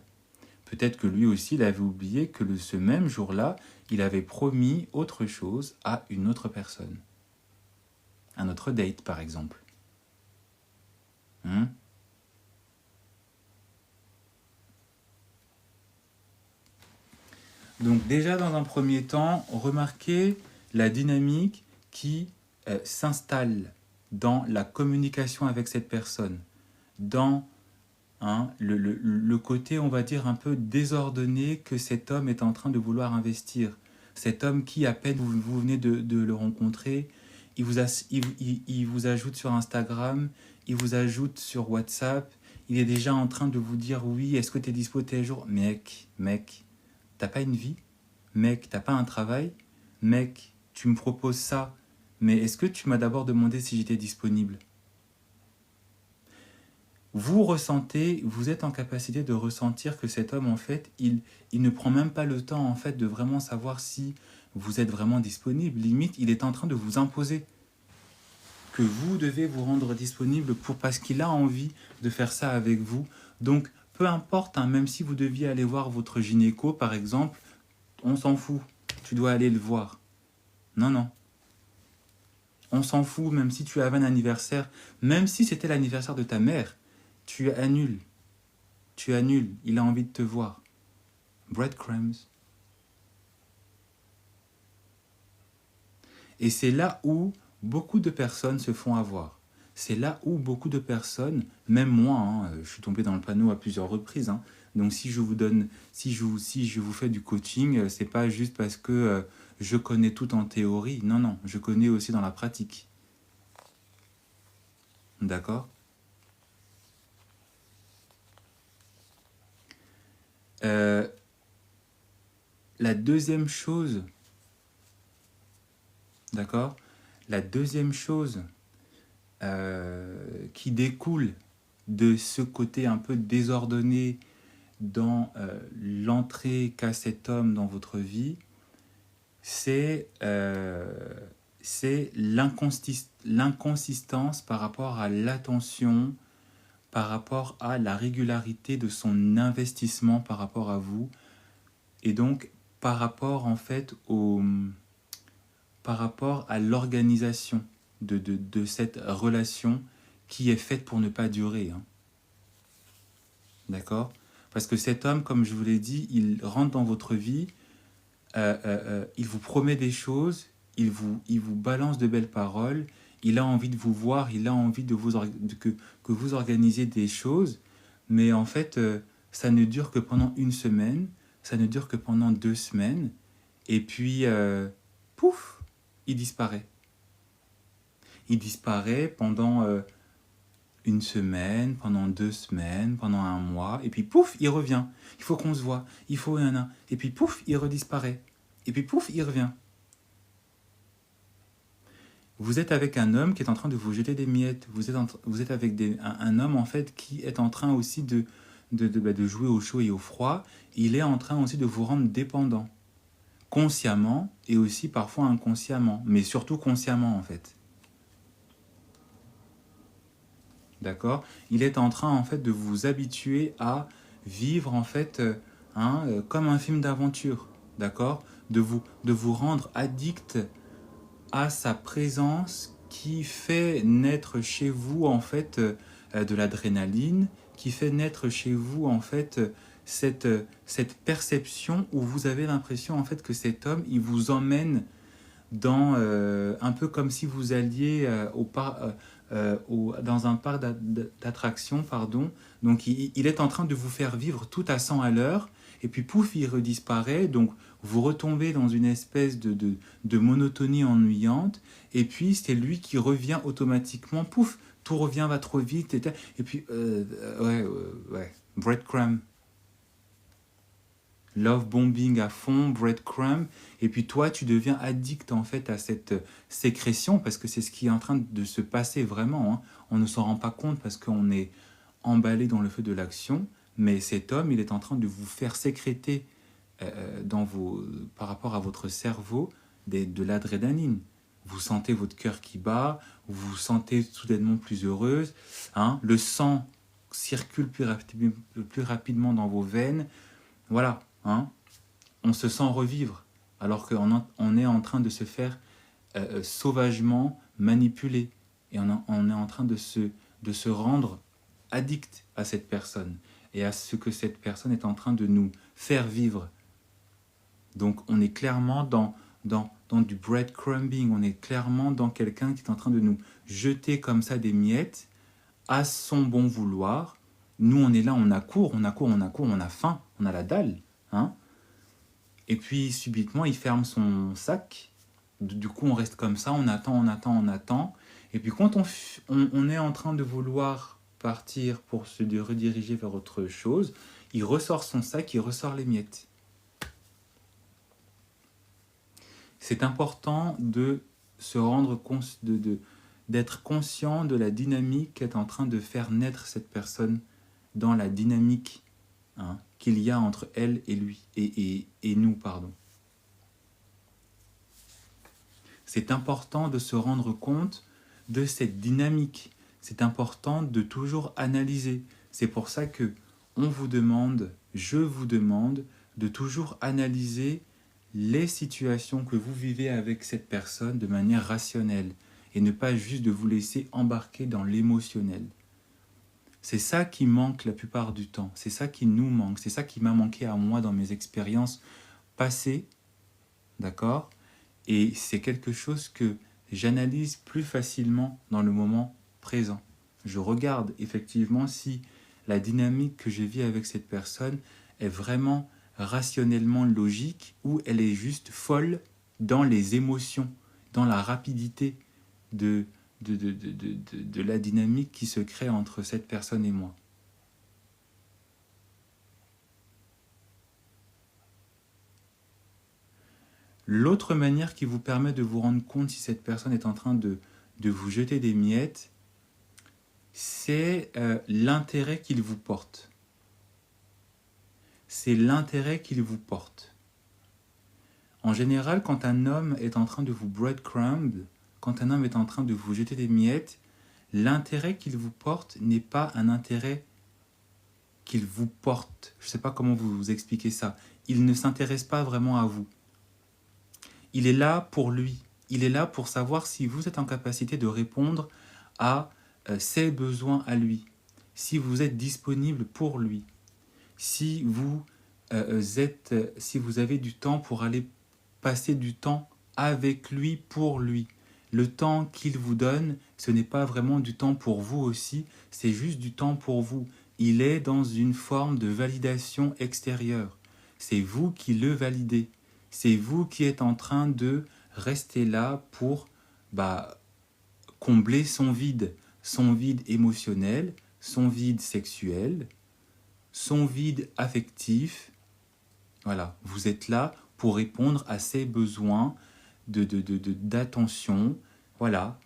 Peut-être que lui aussi, il avait oublié que ce même jour-là, il avait promis autre chose à une autre personne. Un autre date, par exemple. Donc déjà, dans un premier temps, remarquez la dynamique qui s'installe dans la communication avec cette personne, dans le côté, on va dire, un peu désordonné que cet homme est en train de vouloir investir. Cet homme qui, à peine vous venez de le rencontrer, il vous ajoute sur Instagram, il vous ajoute sur WhatsApp, il est déjà en train de vous dire oui, est-ce que tu es dispo tel jour? Mec, t'as pas une vie? Mec, t'as pas un travail? Mec, tu me proposes ça, mais est-ce que tu m'as d'abord demandé si j'étais disponible? Vous ressentez, vous êtes en capacité de ressentir que cet homme, en fait, il ne prend même pas le temps, en fait, de vraiment savoir si vous êtes vraiment disponible. Limite, il est en train de vous imposer que vous devez vous rendre disponible parce qu'il a envie de faire ça avec vous. Donc, peu importe, même si vous deviez aller voir votre gynéco, par exemple, on s'en fout. Tu dois aller le voir. Non. On s'en fout, même si tu avais un anniversaire, même si c'était l'anniversaire de ta mère. Tu annules. Il a envie de te voir. Breadcrumbs. Et c'est là où beaucoup de personnes se font avoir. C'est là où beaucoup de personnes, même moi, je suis tombé dans le panneau à plusieurs reprises. Donc si je vous fais du coaching, c'est pas juste parce que je connais tout en théorie. Non, je connais aussi dans la pratique. D'accord ? la deuxième chose, d'accord? La deuxième chose qui découle de ce côté un peu désordonné dans l'entrée qu'a cet homme dans votre vie, c'est l'inconsistance par rapport à l'attention, par rapport à la régularité de son investissement par rapport à vous, et donc par rapport en fait par rapport à l'organisation de cette relation qui est faite pour ne pas durer. Hein. D'accord? Parce que cet homme, comme je vous l'ai dit, il rentre dans votre vie, il vous promet des choses, il vous balance de belles paroles, il a envie de vous voir, il a envie que vous organisiez des choses, mais en fait, ça ne dure que pendant une semaine, ça ne dure que pendant 2 semaines, et puis, pouf, il disparaît. Il disparaît pendant une semaine, pendant 2 semaines, pendant un mois, et puis pouf, il revient. Il faut qu'on se voit, il faut un, et puis pouf, il redisparaît. Et puis pouf, il revient. Vous êtes avec un homme qui est en train de vous jeter des miettes. Vous êtes avec un homme en fait qui est en train aussi de jouer au chaud et au froid. Il est en train aussi de vous rendre dépendant. Consciemment et aussi parfois inconsciemment. Mais surtout consciemment en fait. D'accord? Il est en train en fait de vous habituer à vivre en fait comme un film d'aventure. D'accord? De vous rendre addict à sa présence qui fait naître chez vous en fait de l'adrénaline, qui fait naître chez vous en fait cette perception où vous avez l'impression en fait que cet homme il vous emmène dans un peu comme si vous alliez dans un parc d'attractions, pardon. Donc il est en train de vous faire vivre tout à 100 à l'heure, et puis pouf, il redisparaît, donc vous retombez dans une espèce de monotonie ennuyante, et puis c'est lui qui revient automatiquement, pouf, tout revient, va trop vite, et puis, ouais, breadcrumb. Love bombing à fond, breadcrumb, et puis toi tu deviens addict en fait à cette sécrétion parce que c'est ce qui est en train de se passer vraiment. Hein. On ne s'en rend pas compte parce qu'on est emballé dans le feu de l'action, mais cet homme il est en train de vous faire sécréter par rapport à votre cerveau de l'adrénaline. Vous sentez votre cœur qui bat, vous vous sentez soudainement plus heureuse, hein. Le sang circule plus rapidement dans vos veines, voilà. Hein, on se sent revivre alors qu'on est en train de se faire sauvagement manipuler et on est en train de se rendre addict à cette personne et à ce que cette personne est en train de nous faire vivre. Donc on est clairement dans du breadcrumbing, on est clairement dans quelqu'un qui est en train de nous jeter comme ça des miettes à son bon vouloir. Nous on est là, on a faim, on a la dalle. Hein, et puis subitement il ferme son sac, du coup on reste comme ça, on attend, et puis quand on est en train de vouloir partir pour se rediriger vers autre chose, il ressort son sac, il ressort les miettes. C'est important de se rendre compte, d'être conscient de la dynamique qui est en train de faire naître cette personne dans la dynamique qu'il y a entre elle et lui et nous, pardon. C'est important de se rendre compte de cette dynamique. C'est important de toujours analyser. C'est pour ça que je vous demande de toujours analyser les situations que vous vivez avec cette personne de manière rationnelle et ne pas juste de vous laisser embarquer dans l'émotionnel. C'est ça qui manque la plupart du temps, c'est ça qui nous manque, c'est ça qui m'a manqué à moi dans mes expériences passées, d'accord? Et c'est quelque chose que j'analyse plus facilement dans le moment présent. Je regarde effectivement si la dynamique que je vis avec cette personne est vraiment rationnellement logique ou elle est juste folle dans les émotions, dans la rapidité de la dynamique qui se crée entre cette personne et moi. L'autre manière qui vous permet de vous rendre compte si cette personne est en train de vous jeter des miettes, c'est l'intérêt qu'il vous porte. C'est l'intérêt qu'il vous porte. En général, quand un homme est en train de vous breadcrumb, quand un homme est en train de vous jeter des miettes, l'intérêt qu'il vous porte n'est pas un intérêt qu'il vous porte. Je ne sais pas comment vous expliquer ça. Il ne s'intéresse pas vraiment à vous. Il est là pour lui. Il est là pour savoir si vous êtes en capacité de répondre à ses besoins à lui. Si vous êtes disponible pour lui. Si vous avez du temps pour aller passer du temps avec lui, pour lui. Le temps qu'il vous donne, ce n'est pas vraiment du temps pour vous aussi, c'est juste du temps pour vous. Il est dans une forme de validation extérieure. C'est vous qui le validez. C'est vous qui êtes en train de rester là pour combler son vide émotionnel, son vide sexuel, son vide affectif. Voilà, vous êtes là pour répondre à ses besoins d'attention. Voilà,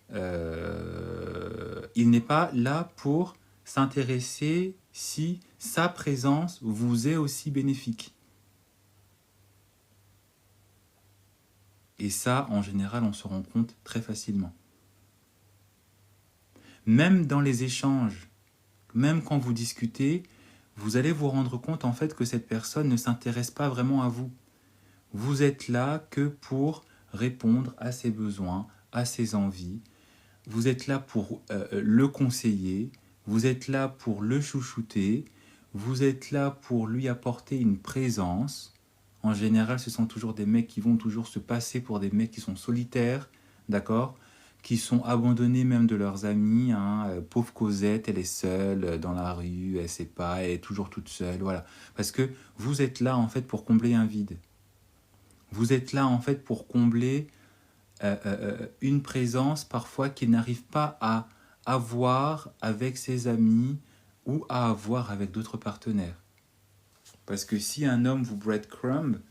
il n'est pas là pour s'intéresser si sa présence vous est aussi bénéfique. Et ça, en général, on se rend compte très facilement. Même dans les échanges, même quand vous discutez, vous allez vous rendre compte en fait que cette personne ne s'intéresse pas vraiment à vous. Vous êtes là que pour répondre à ses besoins, à ses envies. Vous êtes là pour le conseiller. Vous êtes là pour le chouchouter. Vous êtes là pour lui apporter une présence. En général, ce sont toujours des mecs qui vont toujours se passer pour des mecs qui sont solitaires, d'accord ? Qui sont abandonnés même de leurs amis. Pauvre Cosette, elle est seule dans la rue, elle ne sait pas, elle est toujours toute seule, voilà. Parce que vous êtes là en fait pour combler un vide. Vous êtes là en fait pour combler une présence parfois qu'il n'arrive pas à avoir avec ses amis ou à avoir avec d'autres partenaires. Parce que si un homme vous breadcrumb,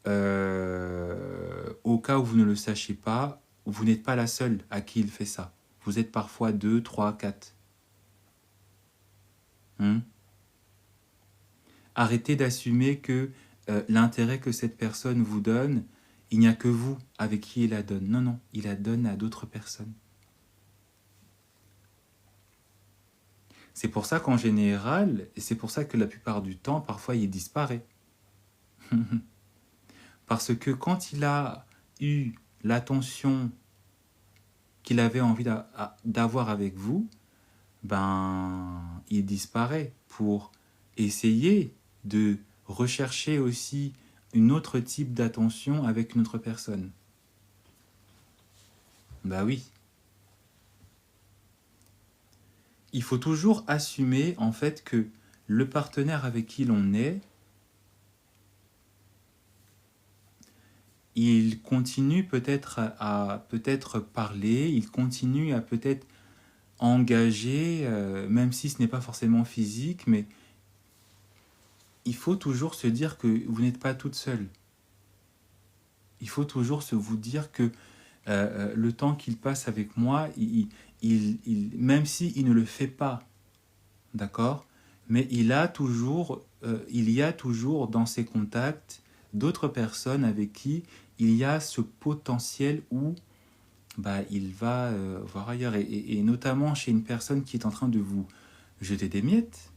au cas où vous ne le sachiez pas, vous n'êtes pas la seule à qui il fait ça. Vous êtes parfois 2, 3, 4. Arrêtez d'assumer que l'intérêt que cette personne vous donne, il n'y a que vous avec qui il la donne. Non, non, il la donne à d'autres personnes. C'est pour ça qu'en général, et c'est pour ça que la plupart du temps, parfois, il disparaît. Parce que quand il a eu l'attention qu'il avait envie d'avoir avec vous, il disparaît pour essayer de rechercher aussi un autre type d'attention avec une autre personne. Oui. Il faut toujours assumer en fait que le partenaire avec qui l'on est, il continue peut-être à peut-être parler, il continue à peut-être engager, même si ce n'est pas forcément physique, mais il faut toujours se dire que vous n'êtes pas toute seule. Il faut toujours vous dire que le temps qu'il passe avec moi, même s'il ne le fait pas, d'accord, mais il y a toujours dans ses contacts d'autres personnes avec qui il y a ce potentiel où il va voir ailleurs. Et notamment chez une personne qui est en train de vous jeter des miettes,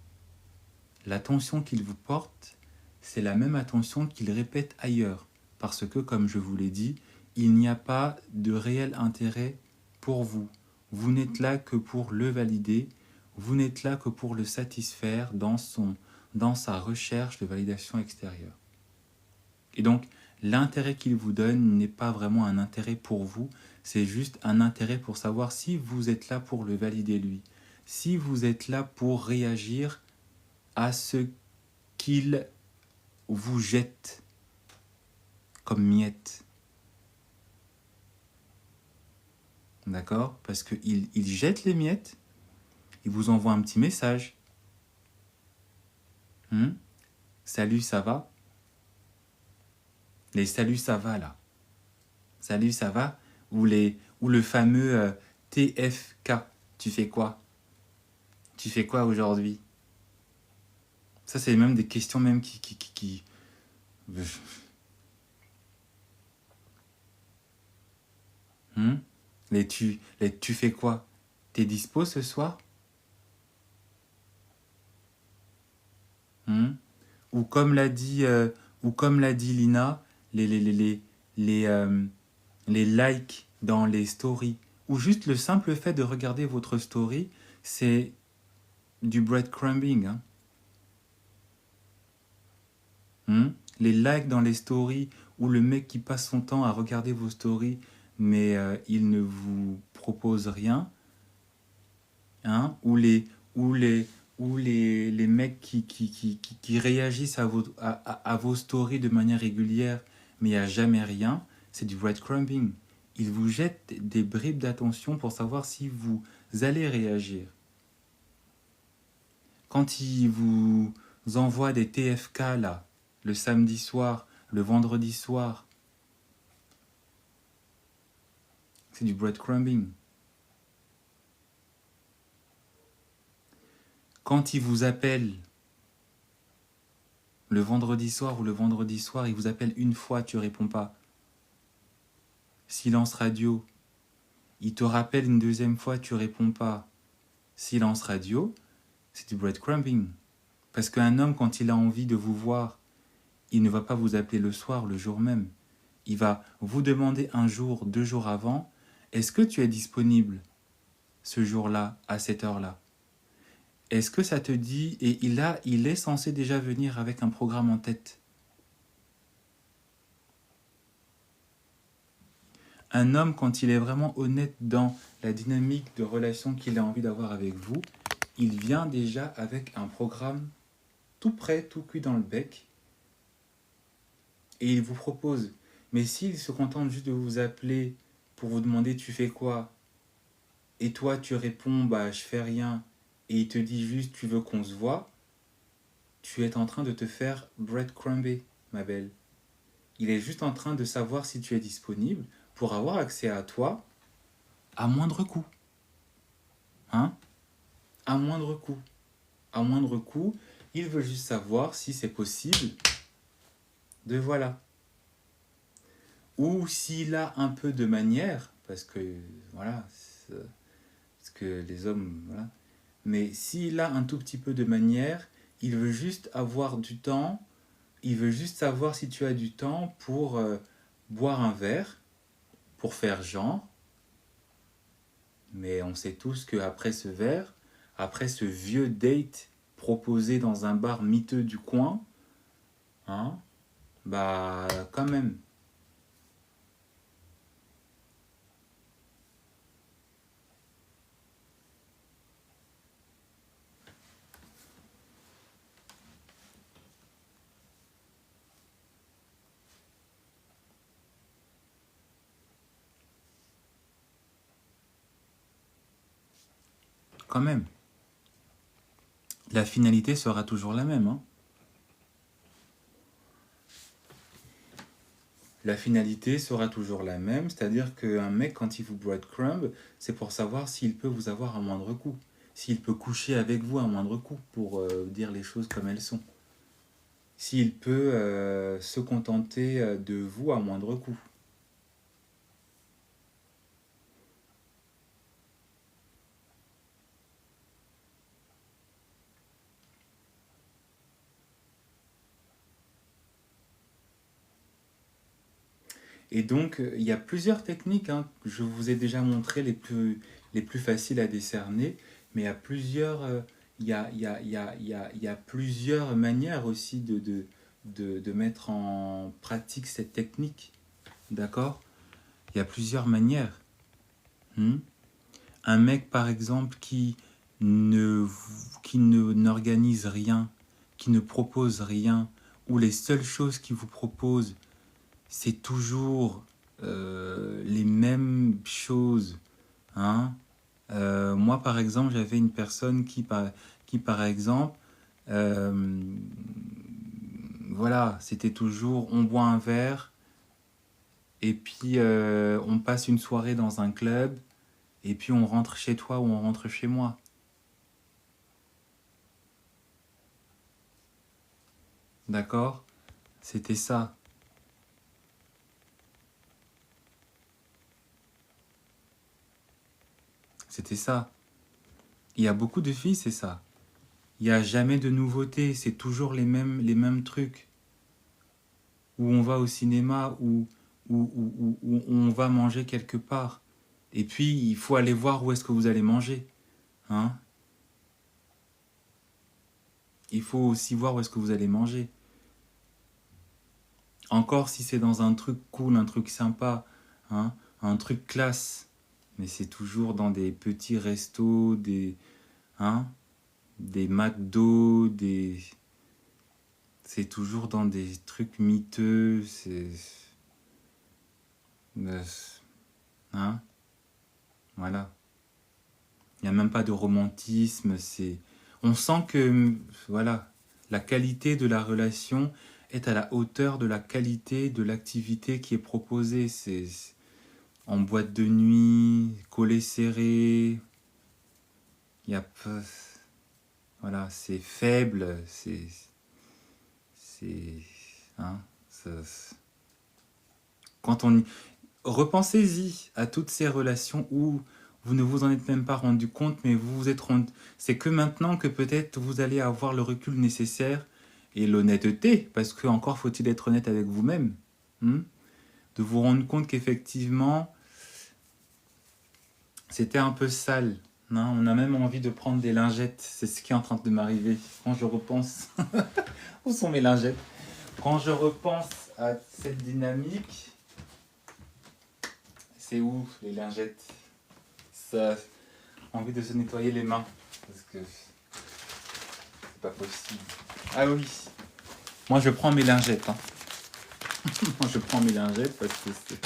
l'attention qu'il vous porte, c'est la même attention qu'il répète ailleurs. Parce que, comme je vous l'ai dit, il n'y a pas de réel intérêt pour vous. Vous n'êtes là que pour le valider, vous n'êtes là que pour le satisfaire dans sa recherche de validation extérieure. Et donc, l'intérêt qu'il vous donne n'est pas vraiment un intérêt pour vous, c'est juste un intérêt pour savoir si vous êtes là pour le valider lui, si vous êtes là pour réagir à ce qu'il vous jette comme miettes. D'accord ? Parce qu'il jette les miettes, il vous envoie un petit message. Salut, ça va ? Les salut ça va là. Salut ça va. Ou le fameux TFK. Tu fais quoi? Tu fais quoi aujourd'hui? Ça c'est même des questions même qui... Hmm? Tu fais quoi? T'es dispo ce soir? Hmm? Ou comme l'a dit, Lina, les, les, les, les, les, les likes dans les stories, ou juste le simple fait de regarder votre story, c'est du breadcrumbing. Hein. Hmm? Les likes dans les stories, ou le mec qui passe son temps à regarder vos stories, mais il ne vous propose rien, hein? Ou les mecs qui réagissent à vos stories de manière régulière, mais il n'y a jamais rien, c'est du breadcrumbing. Ils vous jettent des bribes d'attention pour savoir si vous allez réagir. Quand ils vous envoient des TFK là, le samedi soir, le vendredi soir, c'est du breadcrumbing. Quand ils vous appellent le vendredi soir ou le vendredi soir, ils vous appellent une fois, tu réponds pas. Silence radio. Il te rappelle une deuxième fois, tu réponds pas. Silence radio, c'est du breadcrumbing. Parce qu'un homme, quand il a envie de vous voir, il ne va pas vous appeler le soir, le jour même. Il va vous demander un jour, 2 jours avant, est-ce que tu es disponible ce jour-là, à cette heure-là? Est-ce que ça te dit, et il est censé déjà venir avec un programme en tête. Un homme, quand il est vraiment honnête dans la dynamique de relation qu'il a envie d'avoir avec vous, il vient déjà avec un programme tout prêt, tout cuit dans le bec, et il vous propose. Mais s'il se contente juste de vous appeler pour vous demander tu fais quoi, et toi tu réponds bah je fais rien, et il te dit juste tu veux qu'on se voit, tu es en train de te faire breadcrumber, ma belle. Il est juste en train de savoir si tu es disponible pour avoir accès à toi à moindre coût. Hein? À moindre coût. À moindre coût, il veut juste savoir si c'est possible de voilà. Ou s'il a un peu de manière, parce que voilà, parce que les hommes, voilà. Mais s'il a un tout petit peu de manière, il veut juste avoir du temps, il veut juste savoir si tu as du temps pour boire un verre, pour faire genre. Mais on sait tous qu'après ce verre, après ce vieux date proposé dans un bar miteux du coin, hein, bah quand même. Quand même. La finalité sera toujours la même. Hein. La finalité sera toujours la même, c'est-à-dire qu'un mec, quand il vous breadcrumb, c'est pour savoir s'il peut vous avoir à moindre coût. S'il peut coucher avec vous à moindre coût, pour dire les choses comme elles sont. S'il peut se contenter de vous à moindre coût. Et donc, il y a plusieurs techniques. Hein. Je vous ai déjà montré les plus faciles à décerner, mais il y a plusieurs, il y a plusieurs manières aussi de mettre en pratique cette technique. D'accord? Il y a plusieurs manières. Hmm. Un mec, par exemple, n'organise rien, qui ne propose rien, ou les seules choses qu'il vous propose, c'est toujours les mêmes choses. Hein. Moi, par exemple, j'avais une personne qui par exemple, voilà, c'était toujours on boit un verre, et puis on passe une soirée dans un club, et puis on rentre chez toi ou on rentre chez moi. D'accord? C'était ça. C'était ça. Il y a beaucoup de filles, c'est ça. Il n'y a jamais de nouveauté, c'est toujours les mêmes trucs. Où on va au cinéma, où on va manger quelque part. Et puis, il faut aller voir où est-ce que vous allez manger. Hein? Il faut aussi voir où est-ce que vous allez manger. Encore si c'est dans un truc cool, un truc sympa, hein? Un truc classe. Mais c'est toujours dans des petits restos, hein? Des McDo, c'est toujours dans des trucs miteux, hein? Voilà. Il n'y a même pas de romantisme, on sent que, voilà, la qualité de la relation est à la hauteur de la qualité de l'activité qui est proposée. C'est en boîte de nuit, collé serré, il y a pas... Voilà, c'est faible, c'est, hein, quand on repensez-y à toutes ces relations où vous ne vous en êtes même pas rendu compte, mais vous vous êtes rendu... C'est que maintenant que peut-être vous allez avoir le recul nécessaire et l'honnêteté, parce que encore faut-il être honnête avec vous-même, de vous rendre compte qu'effectivement, c'était un peu sale. Non, on a même envie de prendre des lingettes. C'est ce qui est en train de m'arriver. Quand je repense... Où sont mes lingettes? Quand je repense à cette dynamique... C'est où les lingettes? Ça... Envie de se nettoyer les mains. Parce que... C'est pas possible. Ah oui. Moi je prends mes lingettes. Hein. Moi je prends mes lingettes parce que c'est...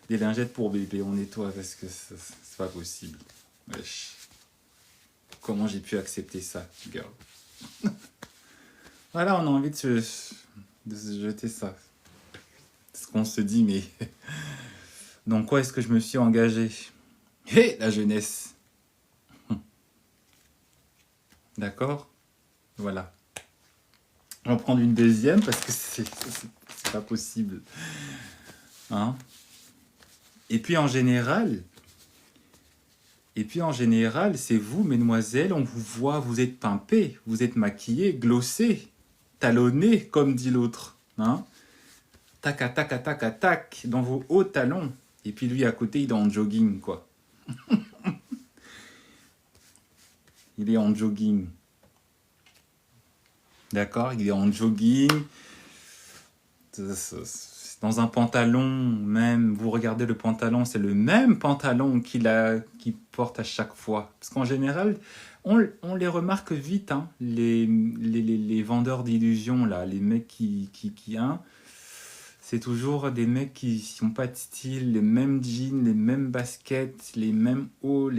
Des lingettes pour bébé, on nettoie parce que c'est pas possible. Wesh. Comment j'ai pu accepter ça, girl? Voilà, on a envie de se jeter ça. C'est ce qu'on se dit, mais... Dans quoi est-ce que je me suis engagé? Hé, la jeunesse! D'accord? Voilà. Je vais en prendre une deuxième parce que c'est pas possible. Hein? Et puis en général, c'est vous, mesdemoiselles, on vous voit, vous êtes pimpées, vous êtes maquillées, glossées, talonnées, comme dit l'autre. Hein? Tac, tac, tac, tac, dans vos hauts talons. Et puis lui, à côté, il est en jogging, quoi. Il est en jogging. D'accord? Il est en jogging. Dans un pantalon, même, vous regardez le pantalon, c'est le même pantalon qu'il porte à chaque fois. Parce qu'en général, on les remarque vite, hein, les vendeurs d'illusions, là, les mecs hein, c'est toujours des mecs qui n'ont pas de style, les mêmes jeans, les mêmes baskets, les mêmes hauts,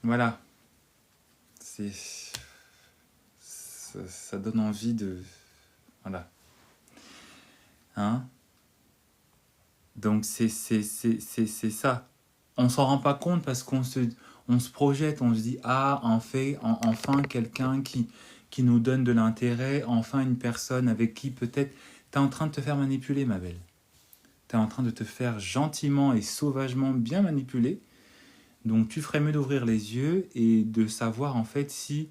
Voilà. Ça donne envie de... Voilà. Hein? Donc c'est ça. On s'en rend pas compte parce qu'on se projette, on se dit ah enfin quelqu'un qui nous donne de l'intérêt, enfin une personne avec qui peut-être t'es en train de te faire manipuler, ma belle. T'es en train de te faire gentiment et sauvagement bien manipuler. Donc tu ferais mieux d'ouvrir les yeux et de savoir en fait si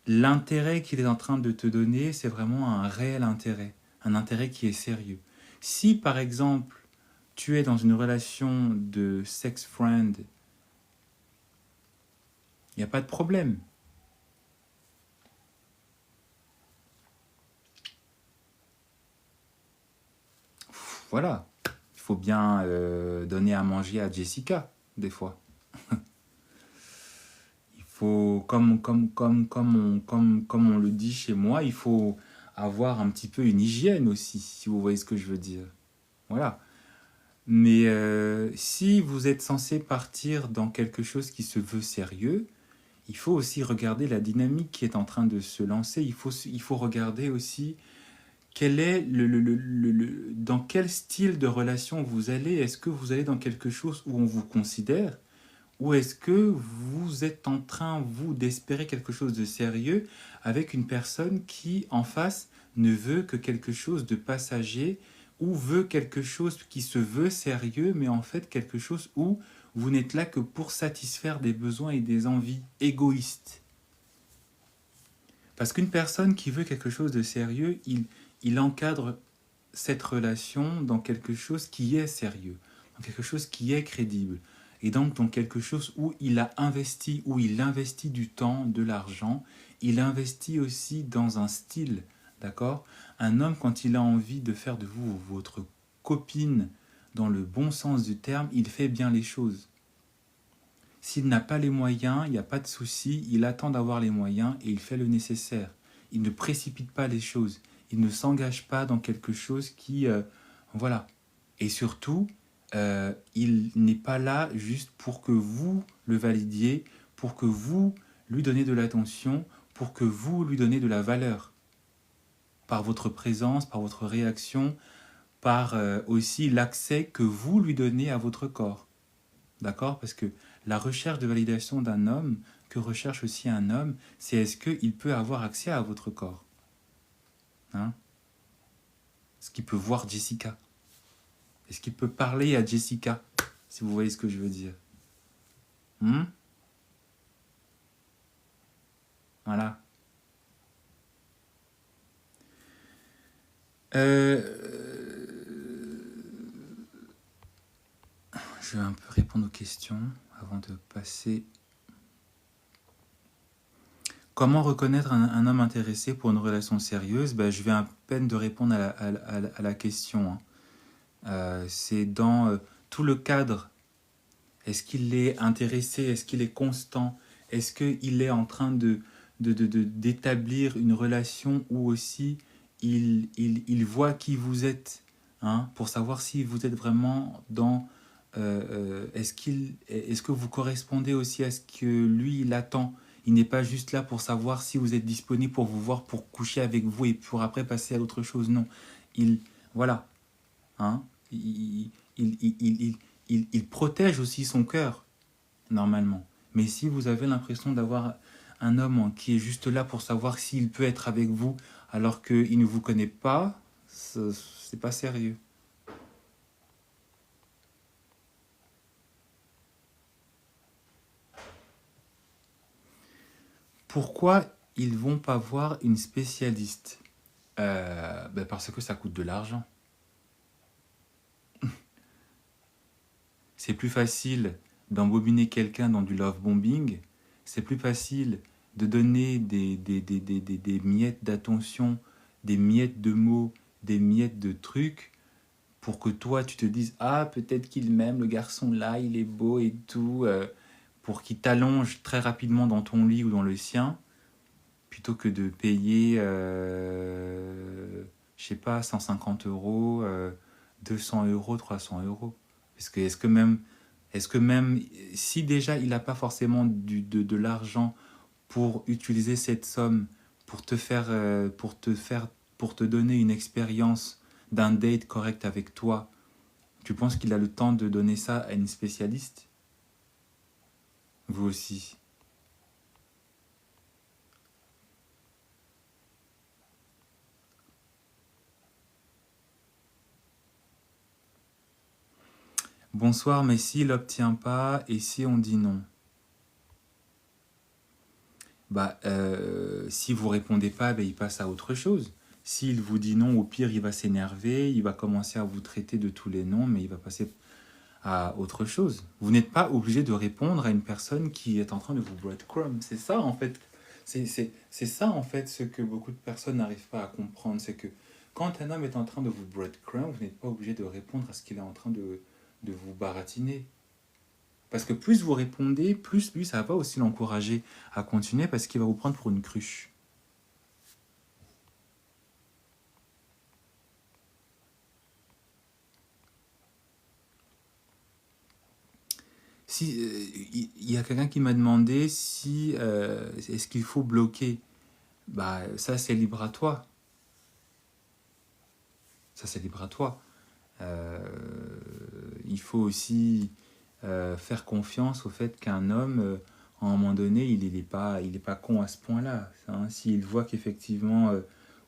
l'intérêt qu'il est en train de te donner, c'est vraiment un réel intérêt, un intérêt qui est sérieux. Si par exemple, tu es dans une relation de sex friend, il n'y a pas de problème. Voilà, il faut bien donner à manger à Jessica, des fois. Il faut, comme on le dit chez moi, il faut avoir un petit peu une hygiène aussi, si vous voyez ce que je veux dire. Voilà. Mais si vous êtes censé partir dans quelque chose qui se veut sérieux, il faut aussi regarder la dynamique qui est en train de se lancer. Il faut regarder aussi quel est dans quel style de relation vous allez? Est-ce que vous allez dans quelque chose où on vous considère? Ou est-ce que vous êtes en train, vous, d'espérer quelque chose de sérieux avec une personne qui, en face, ne veut que quelque chose de passager ou veut quelque chose qui se veut sérieux, mais en fait quelque chose où vous n'êtes là que pour satisfaire des besoins et des envies égoïstes? Parce qu'une personne qui veut quelque chose de sérieux, il encadre cette relation dans quelque chose qui est sérieux, dans quelque chose qui est crédible, et donc dans quelque chose où il a investi, où il investit du temps, de l'argent, il investit aussi dans un style, d'accord? Un homme, quand il a envie de faire de vous votre copine dans le bon sens du terme, il fait bien les choses. S'il n'a pas les moyens, il n'y a pas de souci, il attend d'avoir les moyens et il fait le nécessaire. Il ne précipite pas les choses, il ne s'engage pas dans quelque chose qui... voilà. Et surtout, il n'est pas là juste pour que vous le validiez, pour que vous lui donnez de l'attention, pour que vous lui donnez de la valeur. Par votre présence, par votre réaction, par aussi l'accès que vous lui donnez à votre corps. D'accord? Parce que la recherche de validation d'un homme, que recherche aussi un homme, c'est est-ce qu'il peut avoir accès à votre corps? Hein? Est-ce qu'il peut voir Jessica? Est-ce qu'il peut parler à Jessica? Si vous voyez ce que je veux dire. Voilà. Je vais un peu répondre aux questions avant de passer. Comment reconnaître un homme intéressé pour une relation sérieuse? Je viens à peine de répondre à la question. C'est dans tout le cadre. Est-ce qu'il est intéressé? Est-ce qu'il est constant? Est-ce qu'il est en train d'établir une relation où aussi il voit qui vous êtes, hein, pour savoir si vous êtes vraiment dans... est-ce que vous correspondez aussi à ce que lui, il attend? Il n'est pas juste là pour savoir si vous êtes disponible pour vous voir, pour coucher avec vous et pour après passer à autre chose. Non. Voilà. Hein? Il protège aussi son cœur, normalement. Mais si vous avez l'impression d'avoir un homme qui est juste là pour savoir s'il peut être avec vous alors qu'il ne vous connaît pas, c'est pas sérieux. Pourquoi ils vont pas voir une spécialiste? Parce que ça coûte de l'argent. C'est plus facile d'embobiner quelqu'un dans du love bombing. C'est plus facile de donner des miettes d'attention, des miettes de mots, des miettes de trucs pour que toi tu te dises ah peut-être qu'il m'aime, le garçon là il est beau et tout, pour qu'il t'allonge très rapidement dans ton lit ou dans le sien, plutôt que de payer je sais pas 150 euros, 200 euros, 300 euros. Parce que est-ce que même si déjà il n'a pas forcément de l'argent pour utiliser cette somme pour pour te donner une expérience d'un date correct avec toi, tu penses qu'il a le temps de donner ça à une spécialiste? Vous aussi. Bonsoir, mais s'il n'obtient pas et si on dit non? Si vous répondez pas, il passe à autre chose. S'il vous dit non, au pire, il va s'énerver, il va commencer à vous traiter de tous les noms, mais il va passer à autre chose. Vous n'êtes pas obligé de répondre à une personne qui est en train de vous breadcrumb. C'est ça, en fait. C'est ça, en fait, ce que beaucoup de personnes n'arrivent pas à comprendre. C'est que quand un homme est en train de vous breadcrumb, vous n'êtes pas obligé de répondre à ce qu'il est en train de vous baratiner. Parce que plus vous répondez, plus lui, ça va aussi l'encourager à continuer parce qu'il va vous prendre pour une cruche. Si il y a quelqu'un qui m'a demandé si est-ce qu'il faut bloquer, ça c'est libre à toi. Ça, c'est libre à toi. Il faut aussi faire confiance au fait qu'un homme, à un moment donné, il est pas con à ce point-là. Hein. S'il voit qu'effectivement,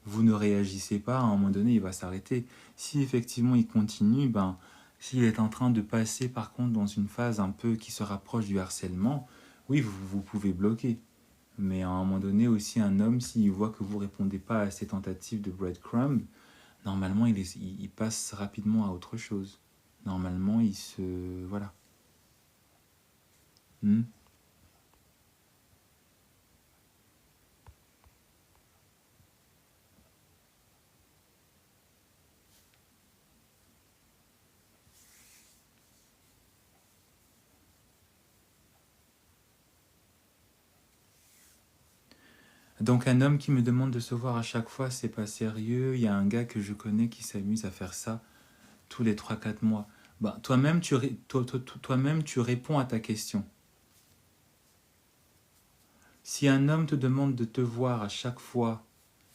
vous ne réagissez pas, à un moment donné, il va s'arrêter. Si effectivement il continue, ben, s'il est en train de passer par contre dans une phase un peu qui se rapproche du harcèlement, oui, vous pouvez bloquer. Mais à un moment donné aussi, un homme, s'il voit que vous ne répondez pas à ses tentatives de breadcrumb, normalement, il passe rapidement à autre chose. Normalement, il se... Voilà. Hmm. Donc un homme qui me demande de se voir à chaque fois, c'est pas sérieux. Il y a un gars que je connais qui s'amuse à faire ça tous les 3 4 mois. Bah, toi-même, tu réponds à ta question. Si un homme te demande de te voir à chaque fois,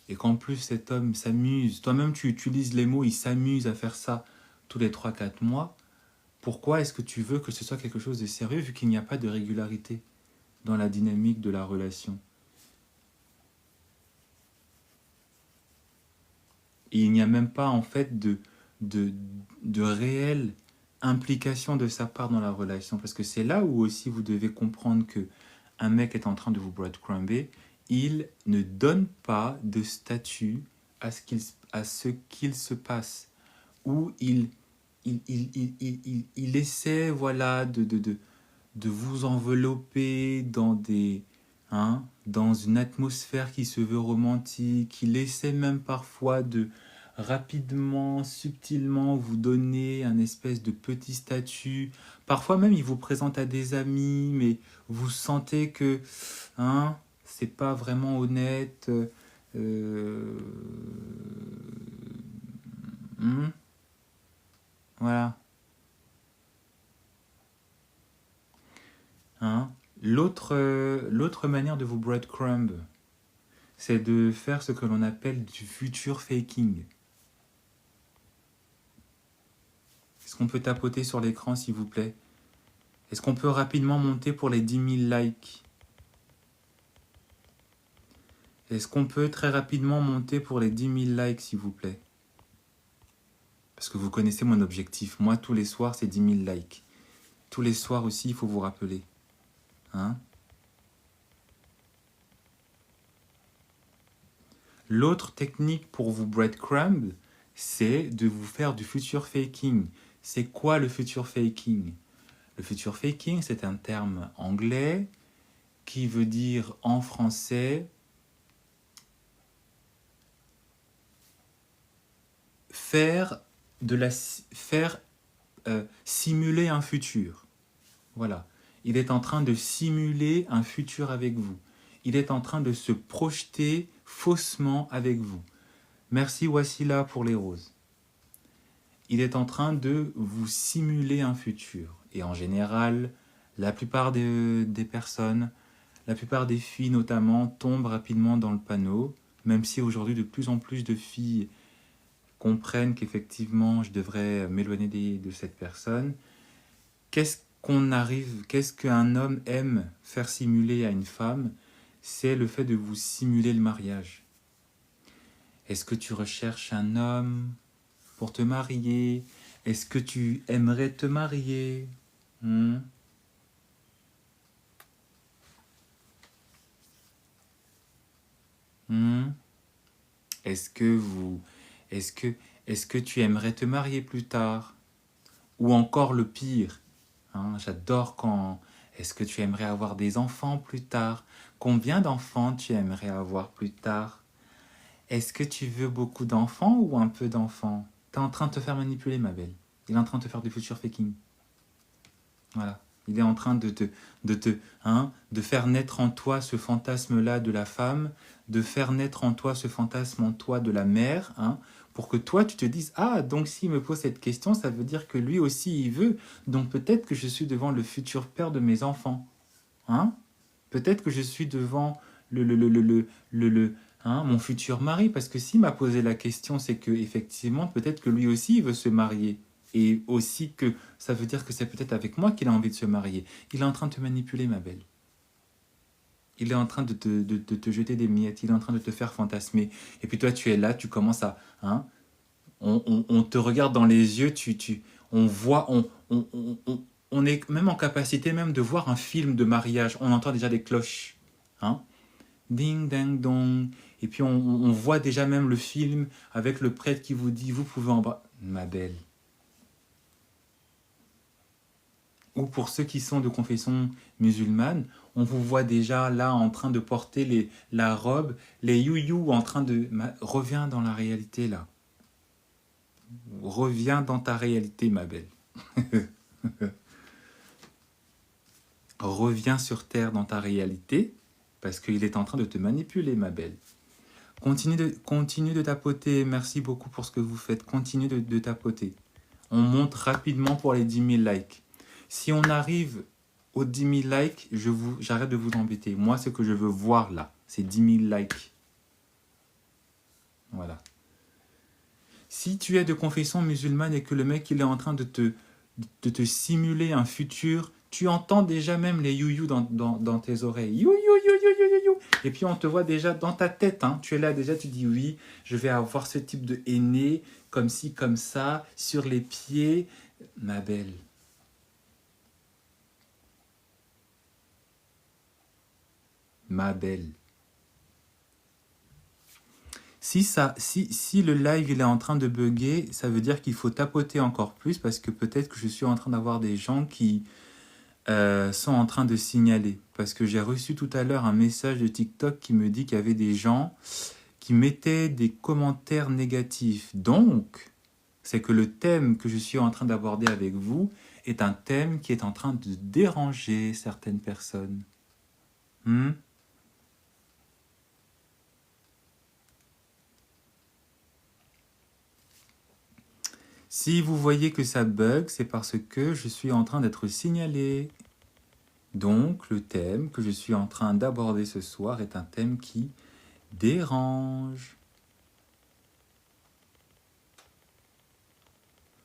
et qu'en plus cet homme s'amuse, toi-même tu utilises les mots, il s'amuse à faire ça tous les 3 4 mois, pourquoi est-ce que tu veux que ce soit quelque chose de sérieux vu qu'il n'y a pas de régularité dans la dynamique de la relation? Et il n'y a même pas en fait de, de réelle implication de sa part dans la relation. Parce que c'est là où aussi vous devez comprendre que un mec est en train de vous breadcrumber, il ne donne pas de statut à ce qu'il se passe. Ou il essaie voilà, de vous envelopper dans une atmosphère qui se veut romantique. Il essaie même parfois de rapidement, subtilement vous donner un espèce de petit statut. Parfois même, il vous présente à des amis, mais vous sentez que c'est pas vraiment honnête. Euh, hmm, voilà. Hein. L'autre manière de vous breadcrumb, c'est de faire ce que l'on appelle du future faking. Est-ce qu'on peut tapoter sur l'écran, s'il vous plaît? Est-ce qu'on peut rapidement monter pour les 10 000 likes? Est-ce qu'on peut très rapidement monter pour les 10 000 likes, s'il vous plaît? Parce que vous connaissez mon objectif. Moi, tous les soirs, c'est 10 000 likes. Tous les soirs aussi, il faut vous rappeler. Hein? L'autre technique pour vous breadcrumb, c'est de vous faire du future faking. C'est quoi le future faking? Le future faking, c'est un terme anglais qui veut dire en français faire simuler un futur. Voilà. Il est en train de simuler un futur avec vous. Il est en train de se projeter faussement avec vous. Merci Wassila pour les roses. Il est en train de vous simuler un futur. Et en général, la plupart des personnes, la plupart des filles notamment, tombent rapidement dans le panneau, même si aujourd'hui de plus en plus de filles comprennent qu'effectivement je devrais m'éloigner de cette personne. Qu'est-ce qu'un homme aime faire simuler à une femme? C'est le fait de vous simuler le mariage. Est-ce que tu recherches un homme pour te marier? Est-ce que tu aimerais te marier? Hmm? Hmm? Est-ce que vous... Est-ce que, est-ce que tu aimerais te marier plus tard? Ou encore le pire, j'adore quand... Est-ce que tu aimerais avoir des enfants plus tard? Combien d'enfants tu aimerais avoir plus tard? Est-ce que tu veux beaucoup d'enfants ou un peu d'enfants? T'es en train de te faire manipuler, ma belle. Il est en train de te faire du future faking. Voilà. Il est en train de faire naître en toi ce fantasme-là de la femme, de faire naître en toi ce fantasme en toi de la mère, pour que toi, tu te dises, ah, donc s'il me pose cette question, ça veut dire que lui aussi, il veut. Donc peut-être que je suis devant le futur père de mes enfants. Hein? Peut-être que je suis devant le, hein, mon futur mari, parce que s'il m'a posé la question, c'est que effectivement, peut-être que lui aussi, il veut se marier. Et aussi que ça veut dire que c'est peut-être avec moi qu'il a envie de se marier. Il est en train de te manipuler, ma belle. Il est en train de te jeter des miettes. Il est en train de te faire fantasmer. Et puis toi, tu es là, tu commences à... Hein, on te regarde dans les yeux, on voit... On est même en capacité même de voir un film de mariage. On entend déjà des cloches. Hein, ding, ding, dong. Et puis on voit déjà même le film avec le prêtre qui vous dit, vous pouvez embrasser... Ma belle. Ou pour ceux qui sont de confession musulmane, on vous voit déjà là en train de porter la robe, les you-you en train de... Reviens dans la réalité là. Reviens dans ta réalité, ma belle. Reviens sur terre dans ta réalité, parce qu'il est en train de te manipuler, ma belle. Continue de tapoter. Merci beaucoup pour ce que vous faites. Continue de tapoter. On monte rapidement pour les 10 000 likes. Si on arrive aux 10 000 likes, j'arrête de vous embêter. Moi, ce que je veux voir là, c'est 10 000 likes. Voilà. Si tu es de confession musulmane et que le mec il est en train de te simuler un futur, tu entends déjà même les you-you dans tes oreilles. You, you, you, you, you, you, you. Et puis on te voit déjà dans ta tête. Hein. Tu es là déjà, tu dis oui, je vais avoir ce type de aîné, comme ci, comme ça, sur les pieds. Ma belle. Ma belle. Si le live il est en train de bugger, ça veut dire qu'il faut tapoter encore plus parce que peut-être que je suis en train d'avoir des gens qui sont en train de signaler. Parce que j'ai reçu tout à l'heure un message de TikTok qui me dit qu'il y avait des gens qui mettaient des commentaires négatifs. Donc, c'est que le thème que je suis en train d'aborder avec vous est un thème qui est en train de déranger certaines personnes. Si vous voyez que ça bug, c'est parce que je suis en train d'être signalé. Donc, le thème que je suis en train d'aborder ce soir est un thème qui dérange.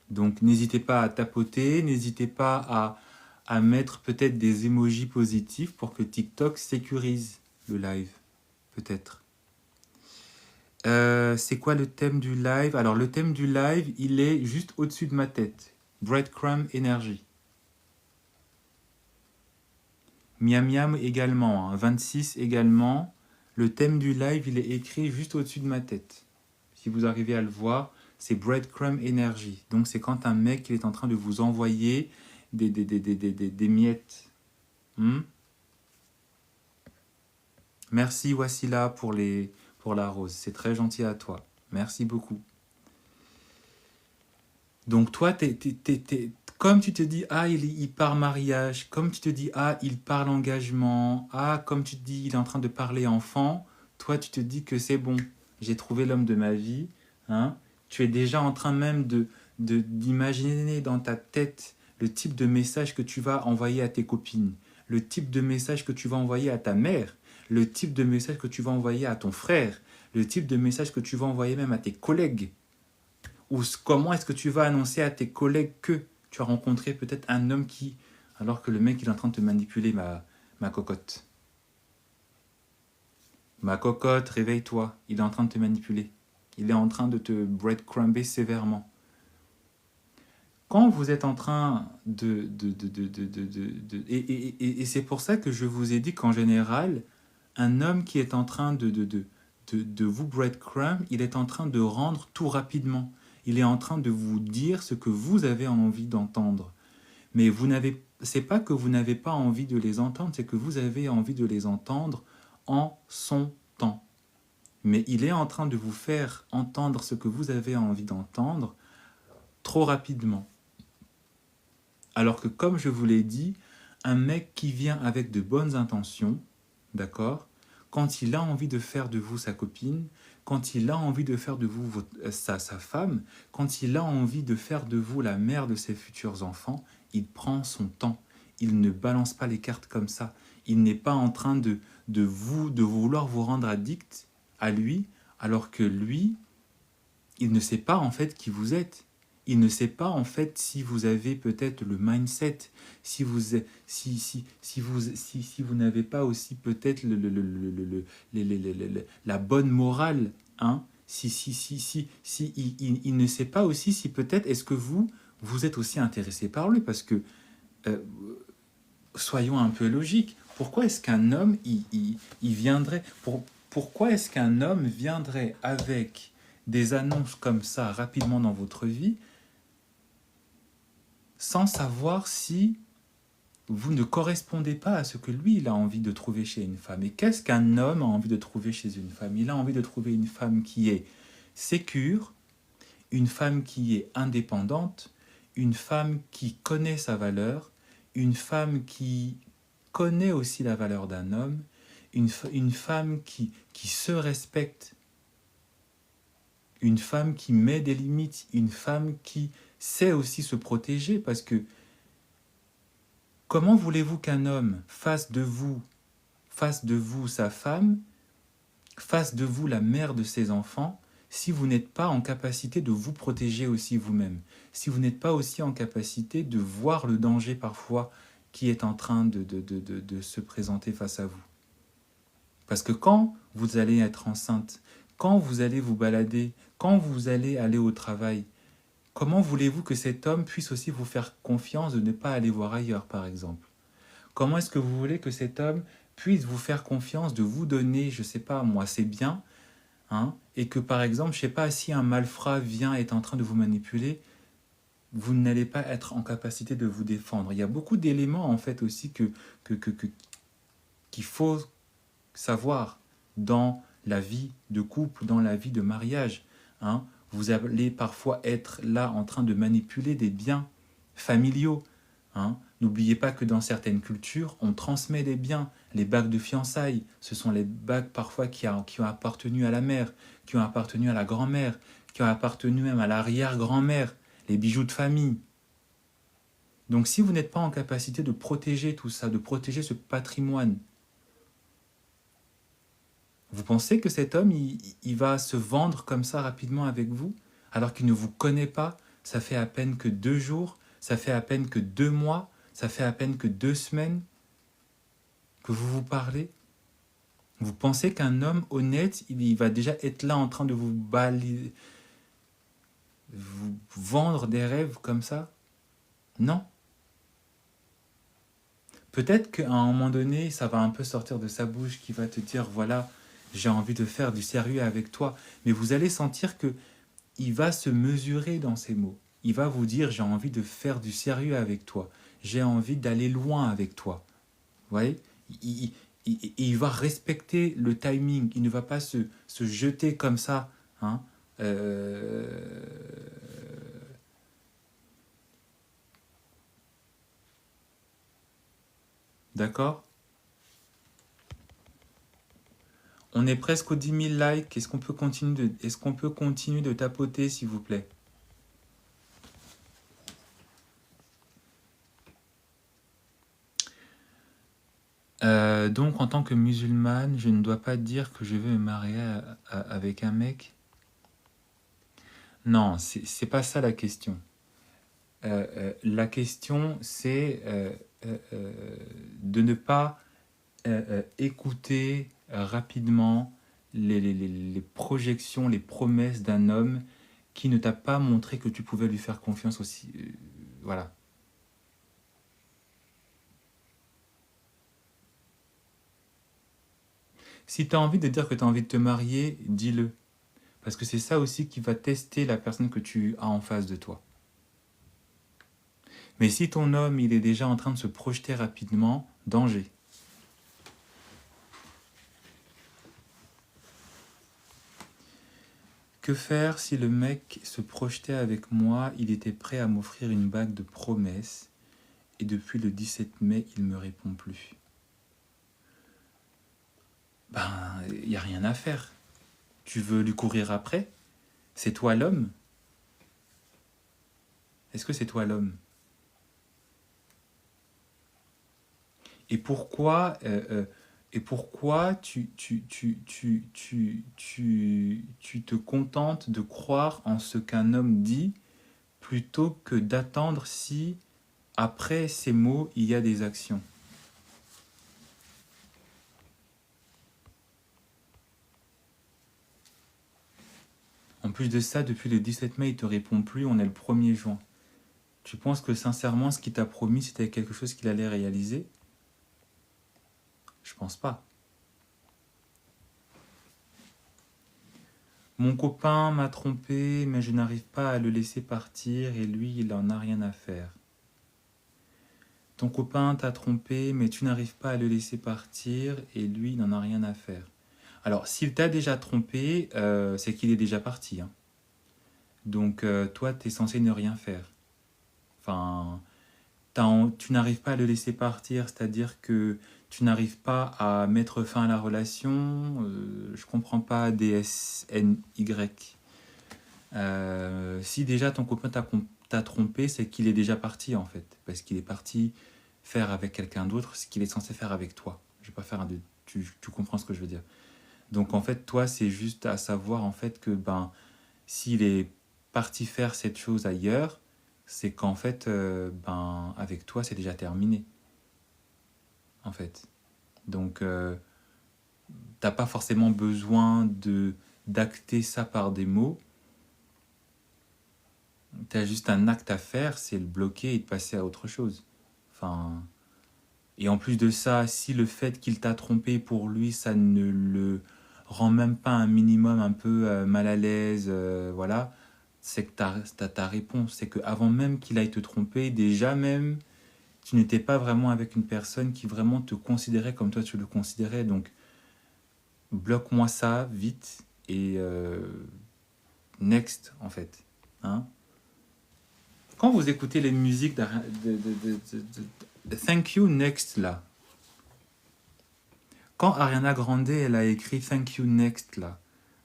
Donc, n'hésitez pas à tapoter, n'hésitez pas à mettre peut-être des emojis positifs pour que TikTok sécurise le live, peut-être. C'est quoi le thème du live? Alors, le thème du live, il est juste au-dessus de ma tête. Breadcrumb Energy. Miam Miam également, hein, 26 également. Le thème du live, il est écrit juste au-dessus de ma tête. Si vous arrivez à le voir, c'est Breadcrumb Energy. Donc, c'est quand un mec il est en train de vous envoyer des miettes. Merci Wassila pour la rose. C'est très gentil à toi. Merci beaucoup. Donc toi, comme tu te dis, ah, il part mariage, comme tu te dis, ah, il parle engagement, ah, comme tu te dis, il est en train de parler enfant, toi, tu te dis que c'est bon, j'ai trouvé l'homme de ma vie. Hein. Tu es déjà en train même d'imaginer dans ta tête le type de message que tu vas envoyer à tes copines, le type de message que tu vas envoyer à ta mère, le type de message que tu vas envoyer à ton frère, le type de message que tu vas envoyer même à tes collègues. Ou comment est-ce que tu vas annoncer à tes collègues que tu as rencontré peut-être un homme qui... Alors que le mec, il est en train de te manipuler, ma cocotte. Ma cocotte, réveille-toi. Il est en train de te manipuler. Il est en train de te breadcrumber sévèrement. Quand vous êtes en train et c'est pour ça que je vous ai dit qu'en général, un homme qui est en train de vous breadcrumb, il est en train de rendre tout rapidement. Il est en train de vous dire ce que vous avez envie d'entendre. Mais c'est pas que vous n'avez pas envie de les entendre, c'est que vous avez envie de les entendre en son temps. Mais il est en train de vous faire entendre ce que vous avez envie d'entendre trop rapidement. Alors que comme je vous l'ai dit, un mec qui vient avec de bonnes intentions, d'accord, quand il a envie de faire de vous sa copine, quand il a envie de faire de vous sa femme, quand il a envie de faire de vous la mère de ses futurs enfants, il prend son temps. Il ne balance pas les cartes comme ça. Il n'est pas en train de vouloir vous rendre addict à lui, alors que lui, il ne sait pas en fait qui vous êtes. Il ne sait pas en fait si vous avez peut-être le mindset, si vous n'avez pas aussi peut-être la bonne morale, hein. Il ne sait pas aussi si peut-être est-ce que vous êtes aussi intéressé par lui, parce que euh, soyons un peu logiques. Pourquoi est-ce qu'un homme il viendrait pourquoi est-ce qu'un homme viendrait avec des annonces comme ça rapidement dans votre vie sans savoir si vous ne correspondez pas à ce que lui, il a envie de trouver chez une femme. Et qu'est-ce qu'un homme a envie de trouver chez une femme? Il a envie de trouver une femme qui est sécure, une femme qui est indépendante, une femme qui connaît sa valeur, une femme qui connaît aussi la valeur d'un homme, une femme qui se respecte, une femme qui met des limites, une femme qui sait aussi se protéger, parce que comment voulez-vous qu'un homme fasse de vous sa femme, fasse de vous la mère de ses enfants, si vous n'êtes pas en capacité de vous protéger aussi vous-même, si vous n'êtes pas aussi en capacité de voir le danger parfois qui est en train de se présenter face à vous. Parce que quand vous allez être enceinte, quand vous allez vous balader, quand vous allez aller au travail, comment voulez-vous que cet homme puisse aussi vous faire confiance de ne pas aller voir ailleurs, par exemple? Comment est-ce que vous voulez que cet homme puisse vous faire confiance de vous donner, je ne sais pas, moi, c'est bien, hein, et que, par exemple, je ne sais pas, si un malfrat vient et est en train de vous manipuler, vous n'allez pas être en capacité de vous défendre. Il y a beaucoup d'éléments, en fait, aussi qu'il faut savoir dans la vie de couple, dans la vie de mariage, hein. Vous allez parfois être là en train de manipuler des biens familiaux, hein. N'oubliez pas que dans certaines cultures, on transmet des biens. Les bagues de fiançailles, ce sont les bagues parfois qui ont appartenu à la mère, qui ont appartenu à la grand-mère, qui ont appartenu même à l'arrière-grand-mère, les bijoux de famille. Donc si vous n'êtes pas en capacité de protéger tout ça, de protéger ce patrimoine, vous pensez que cet homme, il va se vendre comme ça rapidement avec vous, alors qu'il ne vous connaît pas? Ça fait à peine que 2 jours, ça fait à peine que 2 mois, ça fait à peine que 2 semaines que vous vous parlez. Vous pensez qu'un homme honnête, il va déjà être là en train de vous vendre des rêves comme ça? Non. Peut-être qu'à un moment donné, ça va un peu sortir de sa bouche, qui va te dire, voilà, j'ai envie de faire du sérieux avec toi. Mais vous allez sentir que il va se mesurer dans ses mots. Il va vous dire, j'ai envie de faire du sérieux avec toi. J'ai envie d'aller loin avec toi. Vous voyez, il va respecter le timing. Il ne va pas se jeter comme ça, hein. D'accord? On est presque aux 10 000 likes. Est-ce qu'on peut continuer de tapoter, s'il vous plaît? Donc, en tant que musulmane, je ne dois pas dire que je veux me marier avec un mec. Non, c'est pas ça la question. La question, c'est de ne pas écouter rapidement les projections, les promesses d'un homme qui ne t'a pas montré que tu pouvais lui faire confiance aussi. Voilà. Si tu as envie de dire que tu as envie de te marier, dis-le. Parce que c'est ça aussi qui va tester la personne que tu as en face de toi. Mais si ton homme, il est déjà en train de se projeter rapidement, danger. Que faire si le mec se projetait avec moi, il était prêt à m'offrir une bague de promesses, et depuis le 17 mai, il ne me répond plus? Ben, il n'y a rien à faire. Tu veux lui courir après? C'est toi l'homme? Est-ce que c'est toi l'homme? Et pourquoi Et pourquoi tu te contentes de croire en ce qu'un homme dit plutôt que d'attendre si, après ces mots, il y a des actions? En plus de ça, depuis le 17 mai, il ne te répond plus, on est le 1er juin. Tu penses que sincèrement, ce qu'il t'a promis, c'était quelque chose qu'il allait réaliser? Je pense pas. Mon copain m'a trompé, mais je n'arrive pas à le laisser partir et lui, il en a rien à faire. Ton copain t'a trompé, mais tu n'arrives pas à le laisser partir et lui, il n'en a rien à faire. Alors, s'il t'a déjà trompé, c'est qu'il est déjà parti, hein. Donc, toi, tu es censé ne rien faire. Enfin, tu n'arrives pas à le laisser partir, c'est-à-dire que tu n'arrives pas à mettre fin à la relation. Je comprends pas DSNY. Si déjà ton copain t'a trompé, c'est qu'il est déjà parti en fait, parce qu'il est parti faire avec quelqu'un d'autre ce qu'il est censé faire avec toi. Je vais pas faire tu comprends ce que je veux dire. Donc en fait, toi, c'est juste à savoir en fait que ben s'il est parti faire cette chose ailleurs, c'est qu'en fait, ben avec toi, c'est déjà terminé en fait. Donc t'as pas forcément besoin de d'acter ça par des mots. T'as juste un acte à faire, c'est le bloquer et de passer à autre chose. Enfin, et en plus de ça, si le fait qu'il t'a trompé pour lui, ça ne le rend même pas un minimum un peu mal à l'aise, voilà, c'est que t'as ta réponse. C'est qu'avant même qu'il aille te tromper, déjà même, tu n'étais pas vraiment avec une personne qui vraiment te considérait comme toi tu le considérais. Donc, bloque-moi ça vite et next, en fait. Hein. Quand vous écoutez les musiques de Thank You Next, là, quand Ariana Grande, elle a écrit Thank You Next, là,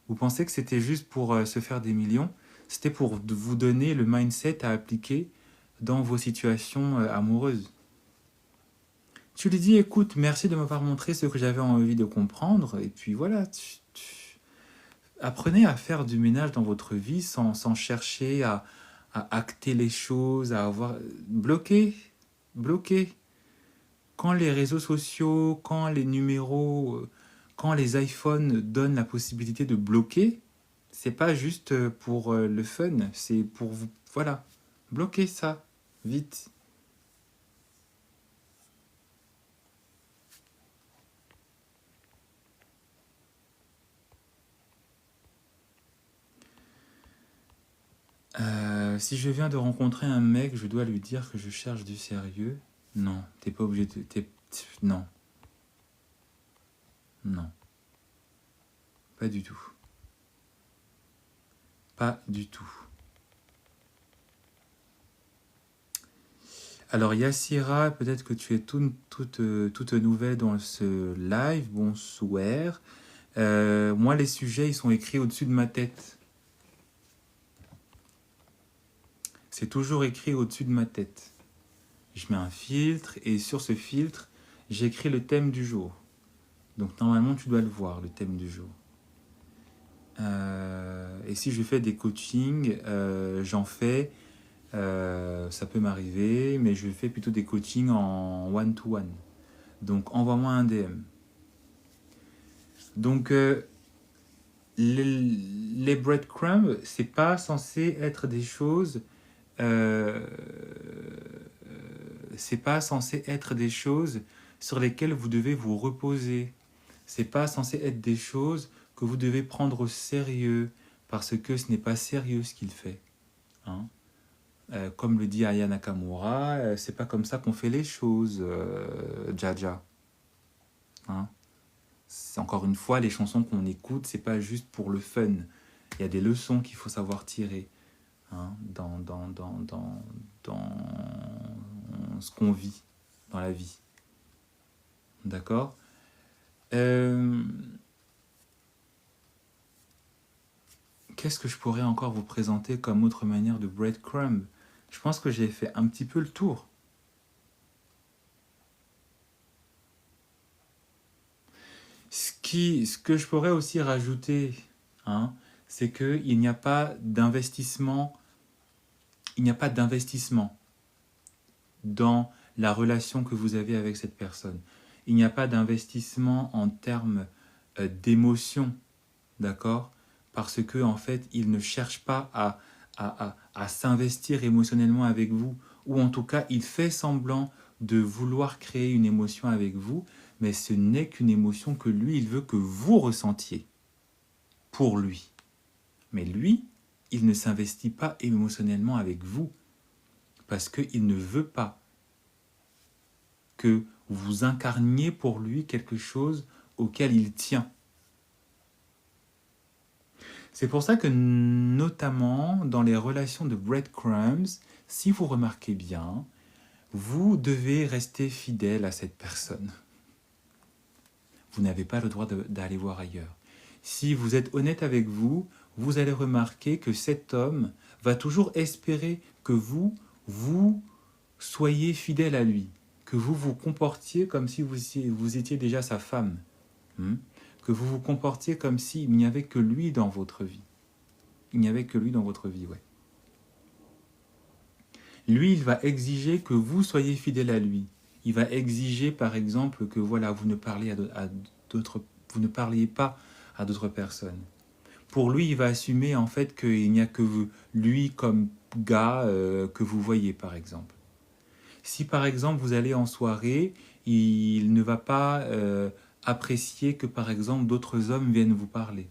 vous pensez que c'était juste pour se faire des millions? C'était pour vous donner le mindset à appliquer dans vos situations amoureuses. Tu lui dis, écoute, merci de m'avoir montré ce que j'avais envie de comprendre, et puis voilà, apprenez à faire du ménage dans votre vie sans chercher à acter les choses, à avoir... Bloquer, bloquer. Quand les réseaux sociaux, quand les numéros, quand les iPhones donnent la possibilité de bloquer, c'est pas juste pour le fun, c'est pour vous... Voilà, bloquez ça, vite. Si je viens de rencontrer un mec, je dois lui dire que je cherche du sérieux? Non, t'es pas obligé de... Non, non, pas du tout. Pas du tout. Alors Yassira, peut-être que tu es toute nouvelle dans ce live, bonsoir. Moi, les sujets, ils sont écrits au-dessus de ma tête. C'est toujours écrit au-dessus de ma tête. Je mets un filtre et sur ce filtre, j'écris le thème du jour. Donc normalement, tu dois le voir, le thème du jour. Et si je fais des coachings, j'en fais, ça peut m'arriver, mais je fais plutôt des coachings en one-to-one. Donc envoie-moi un DM. Donc les breadcrumbs, c'est pas censé être des choses. Euh, c'est pas censé être des choses sur lesquelles vous devez vous reposer. C'est pas censé être des choses que vous devez prendre au sérieux parce que ce n'est pas sérieux ce qu'il fait. Hein. Comme le dit Aya Nakamura, c'est pas comme ça qu'on fait les choses, Jaja. Hein. Encore une fois, les chansons qu'on écoute, c'est pas juste pour le fun. Il y a des leçons qu'il faut savoir tirer, hein, dans ce qu'on vit dans la vie. D'accord. Qu'est-ce que je pourrais encore vous présenter comme autre manière de breadcrumb? Je pense que j'ai fait un petit peu le tour. Ce que je pourrais aussi rajouter, hein, c'est qu'il n'y a pas d'investissement, dans la relation que vous avez avec cette personne. Il n'y a pas d'investissement en termes d'émotion, d'accord? Parce que en fait, il ne cherche pas à s'investir émotionnellement avec vous, ou en tout cas, il fait semblant de vouloir créer une émotion avec vous, mais ce n'est qu'une émotion que lui, il veut que vous ressentiez pour lui. Mais lui, il ne s'investit pas émotionnellement avec vous, parce qu'il ne veut pas que vous incarniez pour lui quelque chose auquel il tient. C'est pour ça que, notamment dans les relations de breadcrumbs, si vous remarquez bien, vous devez rester fidèle à cette personne. Vous n'avez pas le droit d'aller voir ailleurs. Si vous êtes honnête avec vous, vous allez remarquer que cet homme va toujours espérer que vous soyez fidèle à lui, que vous vous comportiez comme si vous étiez déjà sa femme, que vous vous comportiez comme s'il n'y avait que lui dans votre vie. Il n'y avait que lui dans votre vie, ouais. Lui, il va exiger que vous soyez fidèle à lui. Il va exiger, par exemple, que voilà, vous ne parliez pas à d'autres personnes. Pour lui, il va assumer en fait qu'il n'y a que lui comme gars que vous voyez, par exemple. Si par exemple vous allez en soirée, il ne va pas apprécier que par exemple d'autres hommes viennent vous parler.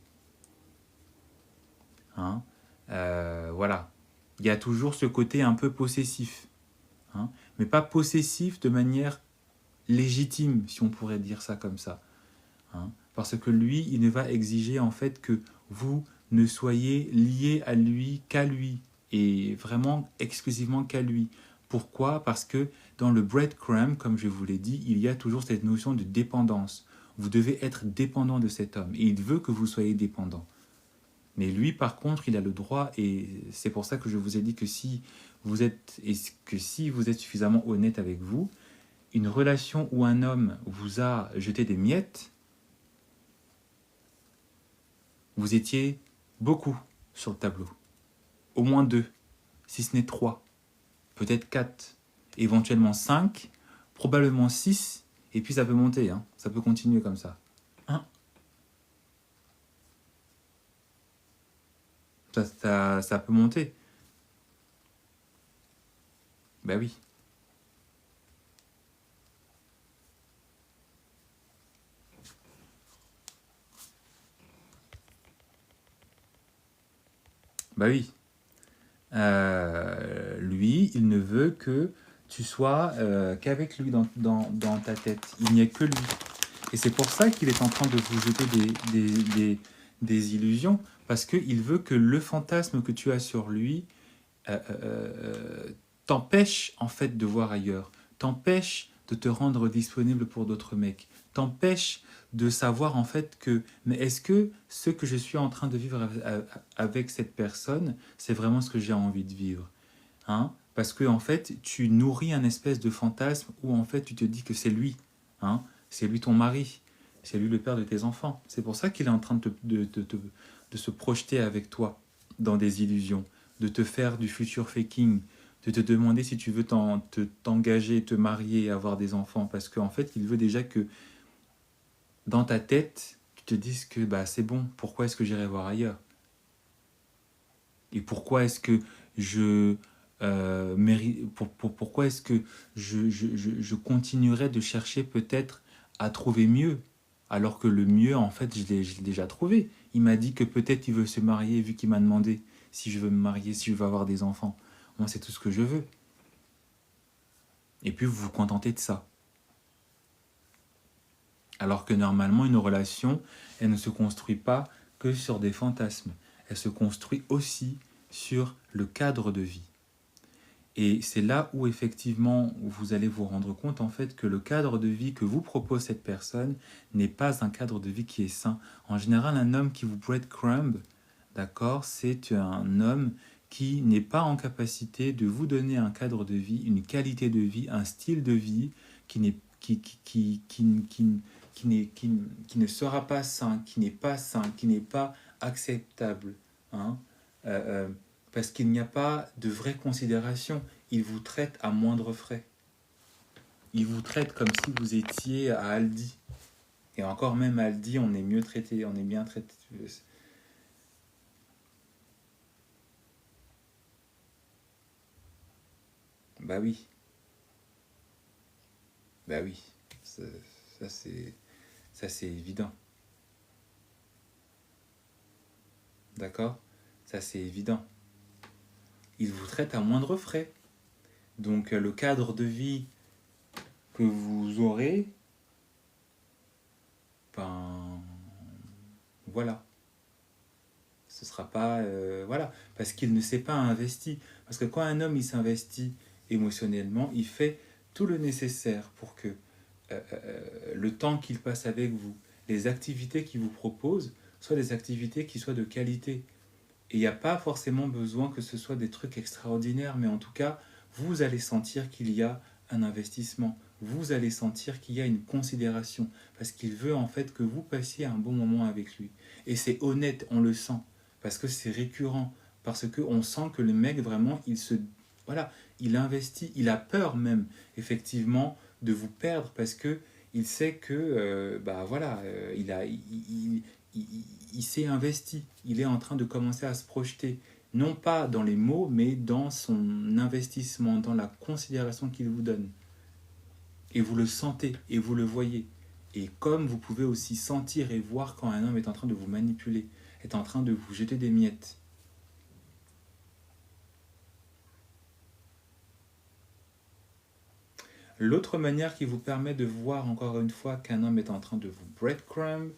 Hein, voilà. Il y a toujours ce côté un peu possessif. Hein, mais pas possessif de manière légitime, si on pourrait dire ça comme ça. Hein, parce que lui, il ne va exiger en fait que vous ne soyez liés à lui qu'à lui. Et vraiment exclusivement qu'à lui. Pourquoi? Parce que dans le breadcrumb, comme je vous l'ai dit, il y a toujours cette notion de dépendance. Vous devez être dépendant de cet homme. Et il veut que vous soyez dépendant. Mais lui, par contre, il a le droit, et c'est pour ça que je vous ai dit que si vous êtes suffisamment honnête avec vous, une relation où un homme vous a jeté des miettes, vous étiez beaucoup sur le tableau. Au moins 2, si ce n'est 3, peut-être 4, éventuellement 5, probablement 6, et puis ça peut monter, hein, ça peut continuer comme ça. Ça peut monter. Ben oui. Bah oui. Lui, il ne veut que tu sois qu'avec lui dans ta tête. Il n'y a que lui. Et c'est pour ça qu'il est en train de vous jeter des illusions, parce qu'il veut que le fantasme que tu as sur lui t'empêche en fait de voir ailleurs, t'empêche de te rendre disponible pour d'autres mecs, t'empêche de savoir en fait que, mais est-ce que ce que je suis en train de vivre avec cette personne, c'est vraiment ce que j'ai envie de vivre, hein? Parce que en fait, tu nourris un espèce de fantasme où en fait tu te dis que c'est lui, hein? C'est lui ton mari, c'est lui le père de tes enfants. C'est pour ça qu'il est en train de se projeter avec toi dans des illusions, de te faire du future faking, de te demander si tu veux t'engager, te marier, avoir des enfants, parce qu'en fait, il veut déjà que dans ta tête, tu te dises que bah, c'est bon, pourquoi est-ce que j'irai voir ailleurs? Et pourquoi est-ce que je pourquoi est-ce que je continuerai de chercher peut-être à trouver mieux, alors que le mieux, en fait, je l'ai déjà trouvé. Il m'a dit que peut-être il veut se marier, vu qu'il m'a demandé si je veux me marier, si je veux avoir des enfants. Moi, c'est tout ce que je veux. Et puis, vous vous contentez de ça. Alors que normalement, une relation, elle ne se construit pas que sur des fantasmes. Elle se construit aussi sur le cadre de vie. Et c'est là où effectivement vous allez vous rendre compte en fait que le cadre de vie que vous propose cette personne n'est pas un cadre de vie qui est sain. En général, un homme qui vous breadcrumb, d'accord, c'est un homme qui n'est pas en capacité de vous donner un cadre de vie, une qualité de vie, un style de vie qui n'est qui ne sera pas sain, qui n'est pas sain, qui n'est pas acceptable. Hein, parce qu'il n'y a pas de vraie considération. Il vous traite à moindre frais. Il vous traite comme si vous étiez à Aldi. Et encore même à Aldi, on est mieux traité, on est bien traité. Bah oui. Bah oui. Ça, ça c'est évident. D'accord? Ça c'est évident. Il vous traite à moindre frais. Donc le cadre de vie que vous aurez, ben voilà. Ce sera pas voilà, parce qu'il ne s'est pas investi. Parce que quand un homme il s'investit émotionnellement, il fait tout le nécessaire pour que le temps qu'il passe avec vous, les activités qu'il vous propose, soient des activités qui soient de qualité. Et il n'y a pas forcément besoin que ce soit des trucs extraordinaires, mais en tout cas, vous allez sentir qu'il y a un investissement. Vous allez sentir qu'il y a une considération. Parce qu'il veut en fait que vous passiez un bon moment avec lui. Et c'est honnête, on le sent. Parce que c'est récurrent. Parce qu'on sent que le mec, vraiment, voilà, il investit. Il a peur même, effectivement, de vous perdre. Parce que il sait que, bah voilà, il s'est investi, il est en train de commencer à se projeter, non pas dans les mots, mais dans son investissement, dans la considération qu'il vous donne. Et vous le sentez, et vous le voyez. Et comme vous pouvez aussi sentir et voir quand un homme est en train de vous manipuler, est en train de vous jeter des miettes. L'autre manière qui vous permet de voir encore une fois qu'un homme est en train de vous breadcrumb,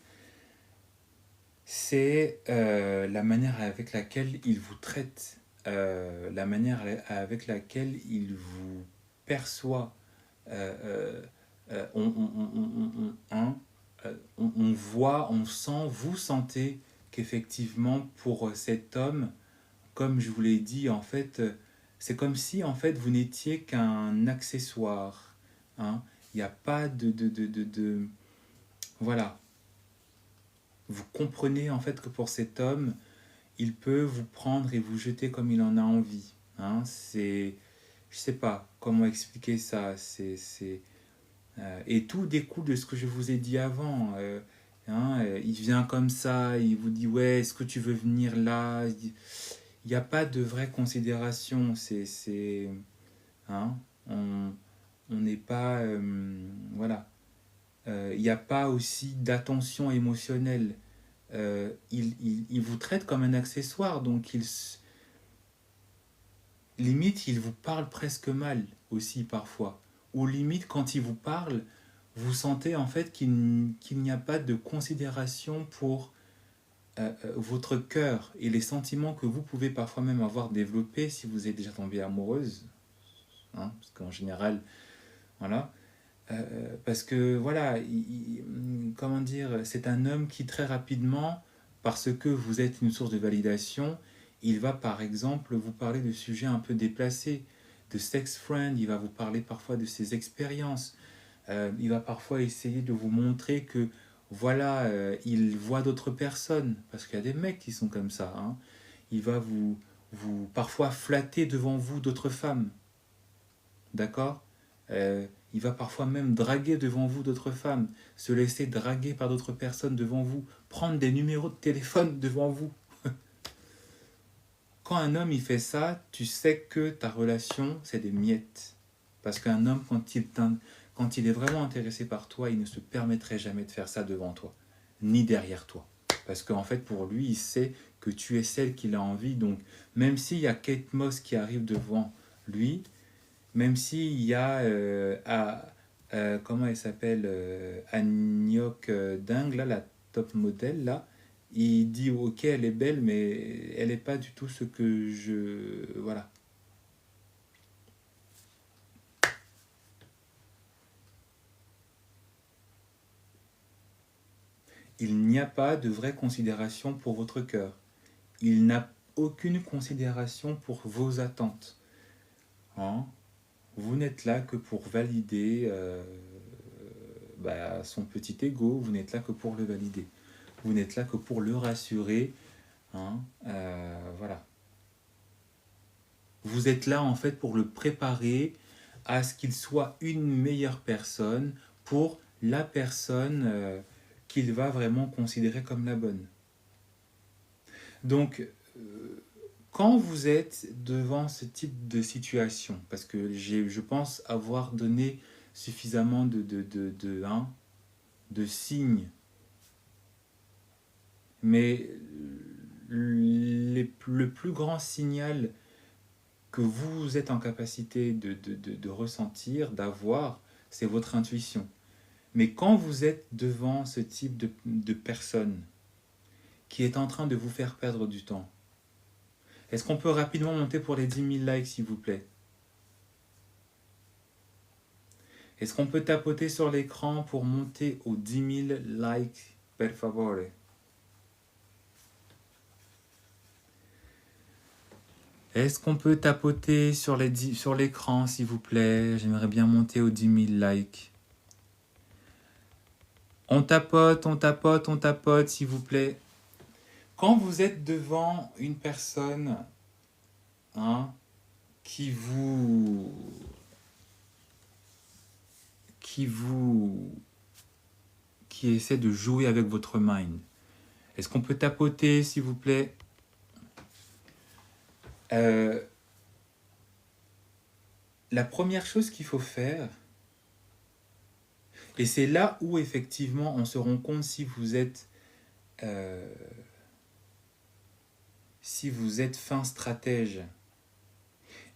c'est la manière avec laquelle il vous traite, la manière avec laquelle il vous perçoit. On voit, on sent, vous sentez qu'effectivement pour cet homme, comme je vous l'ai dit, en fait, c'est comme si en fait vous n'étiez qu'un accessoire. Hein. Il n'y a pas de voilà. Vous comprenez en fait que pour cet homme, il peut vous prendre et vous jeter comme il en a envie. Hein, je sais pas comment expliquer ça. Et tout découle de ce que je vous ai dit avant. Il vient comme ça, il vous dit ouais, est-ce que tu veux venir là? Il n'y a pas de vraie considération. Hein, on n'est pas voilà. Il n'y a pas aussi d'attention émotionnelle. Il vous traite comme un accessoire, donc limite, il vous parle presque mal aussi parfois. Ou limite, quand il vous parle, vous sentez en fait qu'il n'y a pas de considération pour votre cœur et les sentiments que vous pouvez parfois même avoir développés si vous êtes déjà tombée amoureuse. Hein, parce qu'en général, voilà. Parce que voilà, comment dire, c'est un homme qui très rapidement, parce que vous êtes une source de validation, il va par exemple vous parler de sujets un peu déplacés, de sex friend, il va vous parler parfois de ses expériences, il va parfois essayer de vous montrer que voilà, il voit d'autres personnes, parce qu'il y a des mecs qui sont comme ça, hein. Il va vous parfois flatter devant vous d'autres femmes, d'accord? Il va parfois même draguer devant vous d'autres femmes, se laisser draguer par d'autres personnes devant vous, prendre des numéros de téléphone devant vous. Quand un homme il fait ça, tu sais que ta relation, c'est des miettes. Parce qu'un homme, quand il est vraiment intéressé par toi, il ne se permettrait jamais de faire ça devant toi, ni derrière toi. Parce qu'en fait, pour lui, il sait que tu es celle qu'il a envie. Donc, même s'il y a Kate Moss qui arrive devant lui, même s'il y a comment elle s'appelle, Agnoc Dingue, là, la top modèle, là, il dit ok, elle est belle, mais elle n'est pas du tout ce que je... Voilà. Il n'y a pas de vraie considération pour votre cœur. Il n'a aucune considération pour vos attentes. Hein, vous n'êtes là que pour valider son petit ego, vous n'êtes là que pour le valider. Vous n'êtes là que pour le rassurer. Hein, voilà. Vous êtes là en fait pour le préparer à ce qu'il soit une meilleure personne pour la personne qu'il va vraiment considérer comme la bonne. Donc, quand vous êtes devant ce type de situation, parce que je pense avoir donné suffisamment de signes, mais le plus grand signal que vous êtes en capacité de ressentir, d'avoir, c'est votre intuition. Mais quand vous êtes devant ce type de personne qui est en train de vous faire perdre du temps, est-ce qu'on peut rapidement monter pour les 10 000 likes, s'il vous plaît? Est-ce qu'on peut tapoter sur l'écran pour monter aux 10 000 likes, per favore? Est-ce qu'on peut tapoter sur l'écran, s'il vous plaît? J'aimerais bien monter aux 10 000 likes. On tapote, s'il vous plaît. Quand vous êtes devant une personne qui essaie de jouer avec votre mind, est-ce qu'on peut tapoter, s'il vous plaît? La première chose qu'il faut faire, et c'est là où effectivement on se rend compte si vous êtes fin stratège,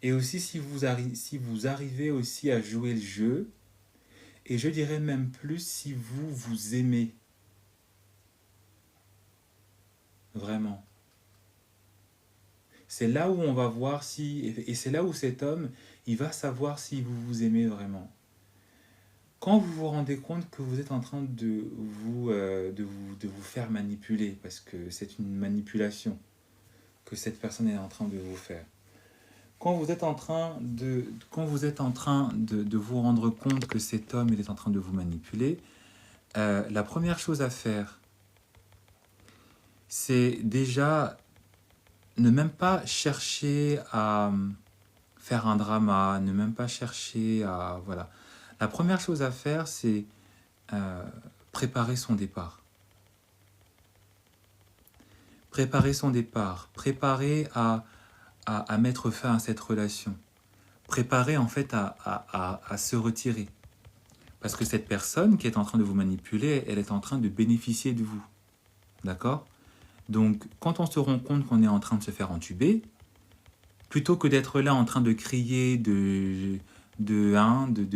et aussi si vous arrivez aussi à jouer le jeu, et je dirais même plus si vous aimez vraiment. C'est là où on va voir et c'est là où cet homme, il va savoir si vous aimez vraiment. Quand vous vous rendez compte que vous êtes en train de vous faire manipuler, parce que c'est une manipulation que cette personne est en train de vous faire. Quand vous êtes en train de vous rendre compte que cet homme il est en train de vous manipuler, la première chose à faire, c'est déjà ne même pas chercher à faire un drama, ne même pas chercher à... Voilà. La première chose à faire, c'est préparer son départ. Préparer son départ, préparer à mettre fin à cette relation. Préparer en fait à se retirer. Parce que cette personne qui est en train de vous manipuler, elle est en train de bénéficier de vous. D'accord? Donc, quand on se rend compte qu'on est en train de se faire entuber, plutôt que d'être là en train de crier, de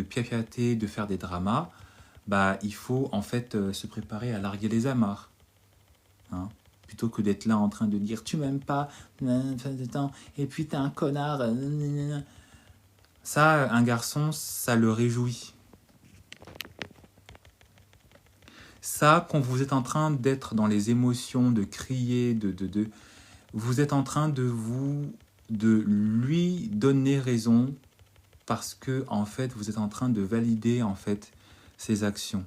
piafiater, de faire des dramas, il faut en fait se préparer à larguer les amarres. Hein? Plutôt que d'être là en train de dire « tu m'aimes pas », et puis t'es un connard. Ça, un garçon, ça le réjouit. Ça, quand vous êtes en train d'être dans les émotions, de crier, vous êtes en train de lui donner raison parce que en fait, vous êtes en train de valider en fait ses actions.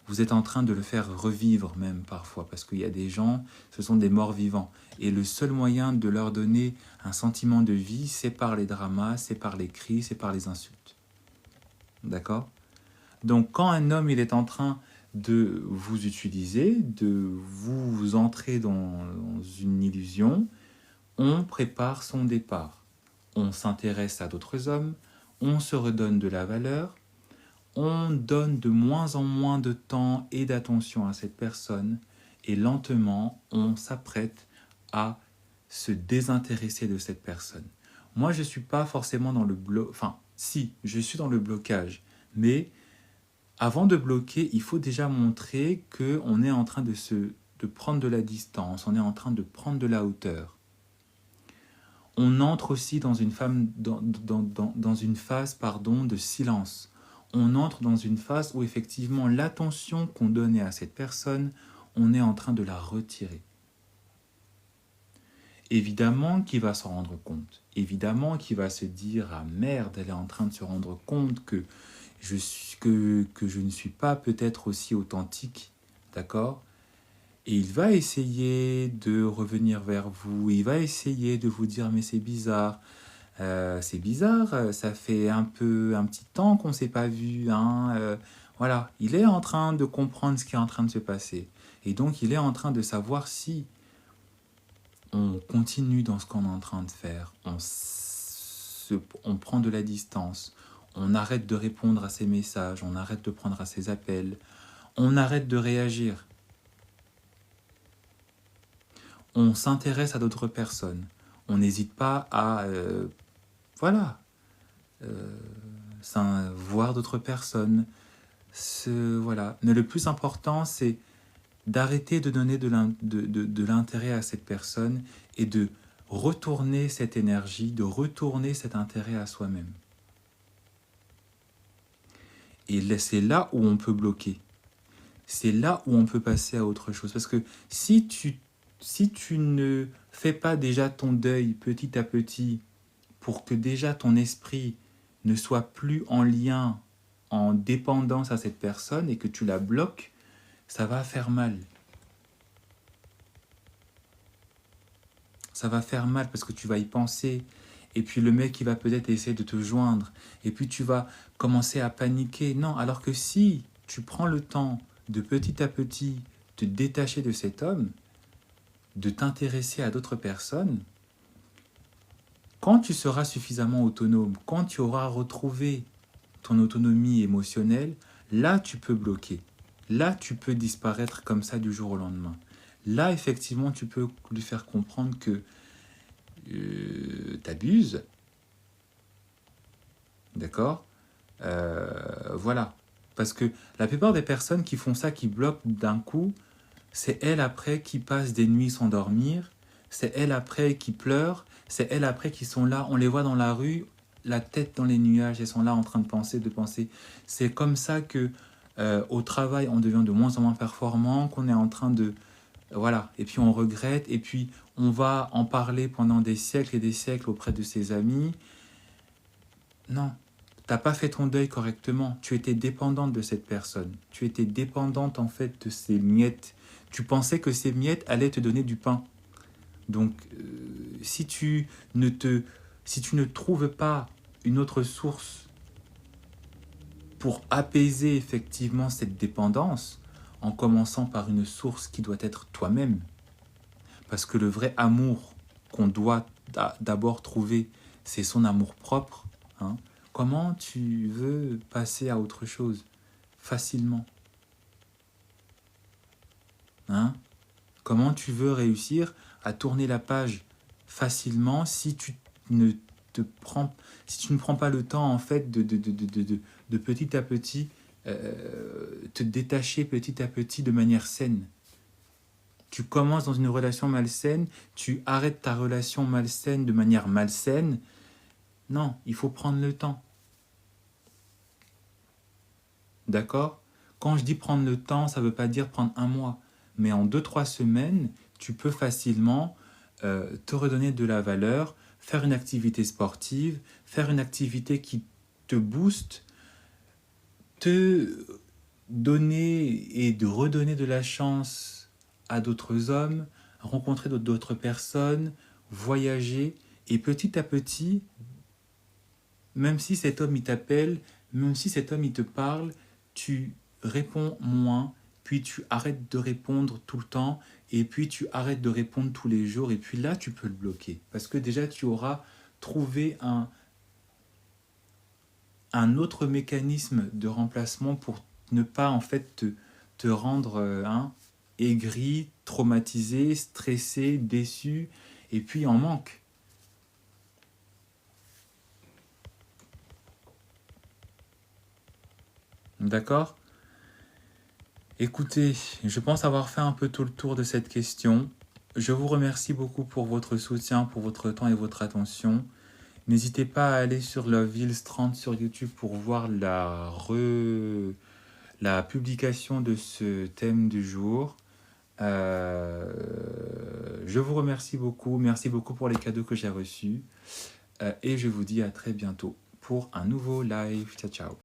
Vous êtes en train de le faire revivre même parfois parce qu'il y a des gens, ce sont des morts vivants. Et le seul moyen de leur donner un sentiment de vie, c'est par les dramas, c'est par les cris, c'est par les insultes. D'accord? Donc quand un homme il est en train de vous utiliser, de vous entrer dans une illusion, on prépare son départ. On s'intéresse à d'autres hommes, on se redonne de la valeur, on donne de moins en moins de temps et d'attention à cette personne et lentement, on s'apprête à se désintéresser de cette personne. Moi, je ne suis pas forcément dans le blocage, enfin, si, je suis dans le blocage, mais avant de bloquer, il faut déjà montrer qu'on est en train de prendre de la distance, on est en train de prendre de la hauteur. On entre aussi dans une phase de silence. On entre dans une phase où effectivement l'attention qu'on donnait à cette personne, on est en train de la retirer. Évidemment qu'il va s'en rendre compte. Évidemment qu'il va se dire « Ah merde, elle est en train de se rendre compte que que je ne suis pas peut-être aussi authentique, d'accord? Et il va essayer de revenir vers vous, il va essayer de vous dire, mais c'est bizarre, ça fait un petit temps qu'on ne s'est pas vu, hein, voilà, il est en train de comprendre ce qui est en train de se passer. Et donc, il est en train de savoir si on continue dans ce qu'on est en train de faire, on prend de la distance, on arrête de répondre à ses messages, on arrête de prendre à ses appels, on arrête de réagir. On s'intéresse à d'autres personnes. On n'hésite pas à, voilà, voir d'autres personnes. Voilà. Mais le plus important, c'est d'arrêter de donner de l'intérêt à cette personne et de retourner cette énergie, de retourner cet intérêt à soi-même. Et c'est là où on peut bloquer. C'est là où on peut passer à autre chose. Parce que si tu ne fais pas déjà ton deuil petit à petit pour que déjà ton esprit ne soit plus en lien, en dépendance à cette personne et que tu la bloques, ça va faire mal. Ça va faire mal parce que tu vas y penser. Et puis le mec, il va peut-être essayer de te joindre. Et puis tu vas commencer à paniquer. Non, alors que si tu prends le temps de petit à petit te détacher de cet homme, de t'intéresser à d'autres personnes, quand tu seras suffisamment autonome, quand tu auras retrouvé ton autonomie émotionnelle, là tu peux bloquer. Là tu peux disparaître comme ça du jour au lendemain. Là effectivement tu peux lui faire comprendre que t'abuses. D'accord, voilà. Parce que la plupart des personnes qui font ça, qui bloquent d'un coup, c'est elles après qui passent des nuits sans dormir, c'est elles après qui pleurent, c'est elles après qui sont là, on les voit dans la rue, la tête dans les nuages, elles sont là en train de penser. C'est comme ça que au travail, on devient de moins en moins performant, qu'on est en train de... Voilà, et puis on regrette, et puis on va en parler pendant des siècles et des siècles auprès de ses amis. Non, t'as pas fait ton deuil correctement. Tu étais dépendante de cette personne. Tu étais dépendante en fait de ces miettes. Tu pensais que ces miettes allaient te donner du pain. Donc, si tu ne trouves pas une autre source pour apaiser effectivement cette dépendance, en commençant par une source qui doit être toi-même, parce que le vrai amour qu'on doit d'abord trouver, c'est son amour propre, hein. Comment tu veux passer à autre chose facilement, hein? Comment tu veux réussir à tourner la page facilement si tu ne prends pas le temps en fait de petit à petit te détacher petit à petit de manière saine. Tu commences dans une relation malsaine, tu arrêtes ta relation malsaine de manière malsaine. Non, il faut prendre le temps. D'accord? Quand je dis prendre le temps, ça ne veut pas dire prendre un mois. Mais en 2-3 semaines, tu peux facilement te redonner de la valeur, faire une activité sportive, faire une activité qui te booste, te donner et de redonner de la chance à d'autres hommes, rencontrer d'autres personnes, voyager. Et petit à petit, même si cet homme il t'appelle, même si cet homme il te parle, tu réponds moins, puis tu arrêtes de répondre tout le temps, et puis tu arrêtes de répondre tous les jours, et puis là tu peux le bloquer. Parce que déjà tu auras trouvé un autre mécanisme de remplacement pour ne pas en fait te rendre aigri, traumatisé, stressé, déçu, et puis en manque. D'accord? Écoutez, je pense avoir fait un peu tout le tour de cette question. Je vous remercie beaucoup pour votre soutien, pour votre temps et votre attention. N'hésitez pas à aller sur Love Heals 30 sur YouTube pour voir la publication de ce thème du jour. Je vous remercie beaucoup. Merci beaucoup pour les cadeaux que j'ai reçus. Et je vous dis à très bientôt pour un nouveau live. Ciao, ciao.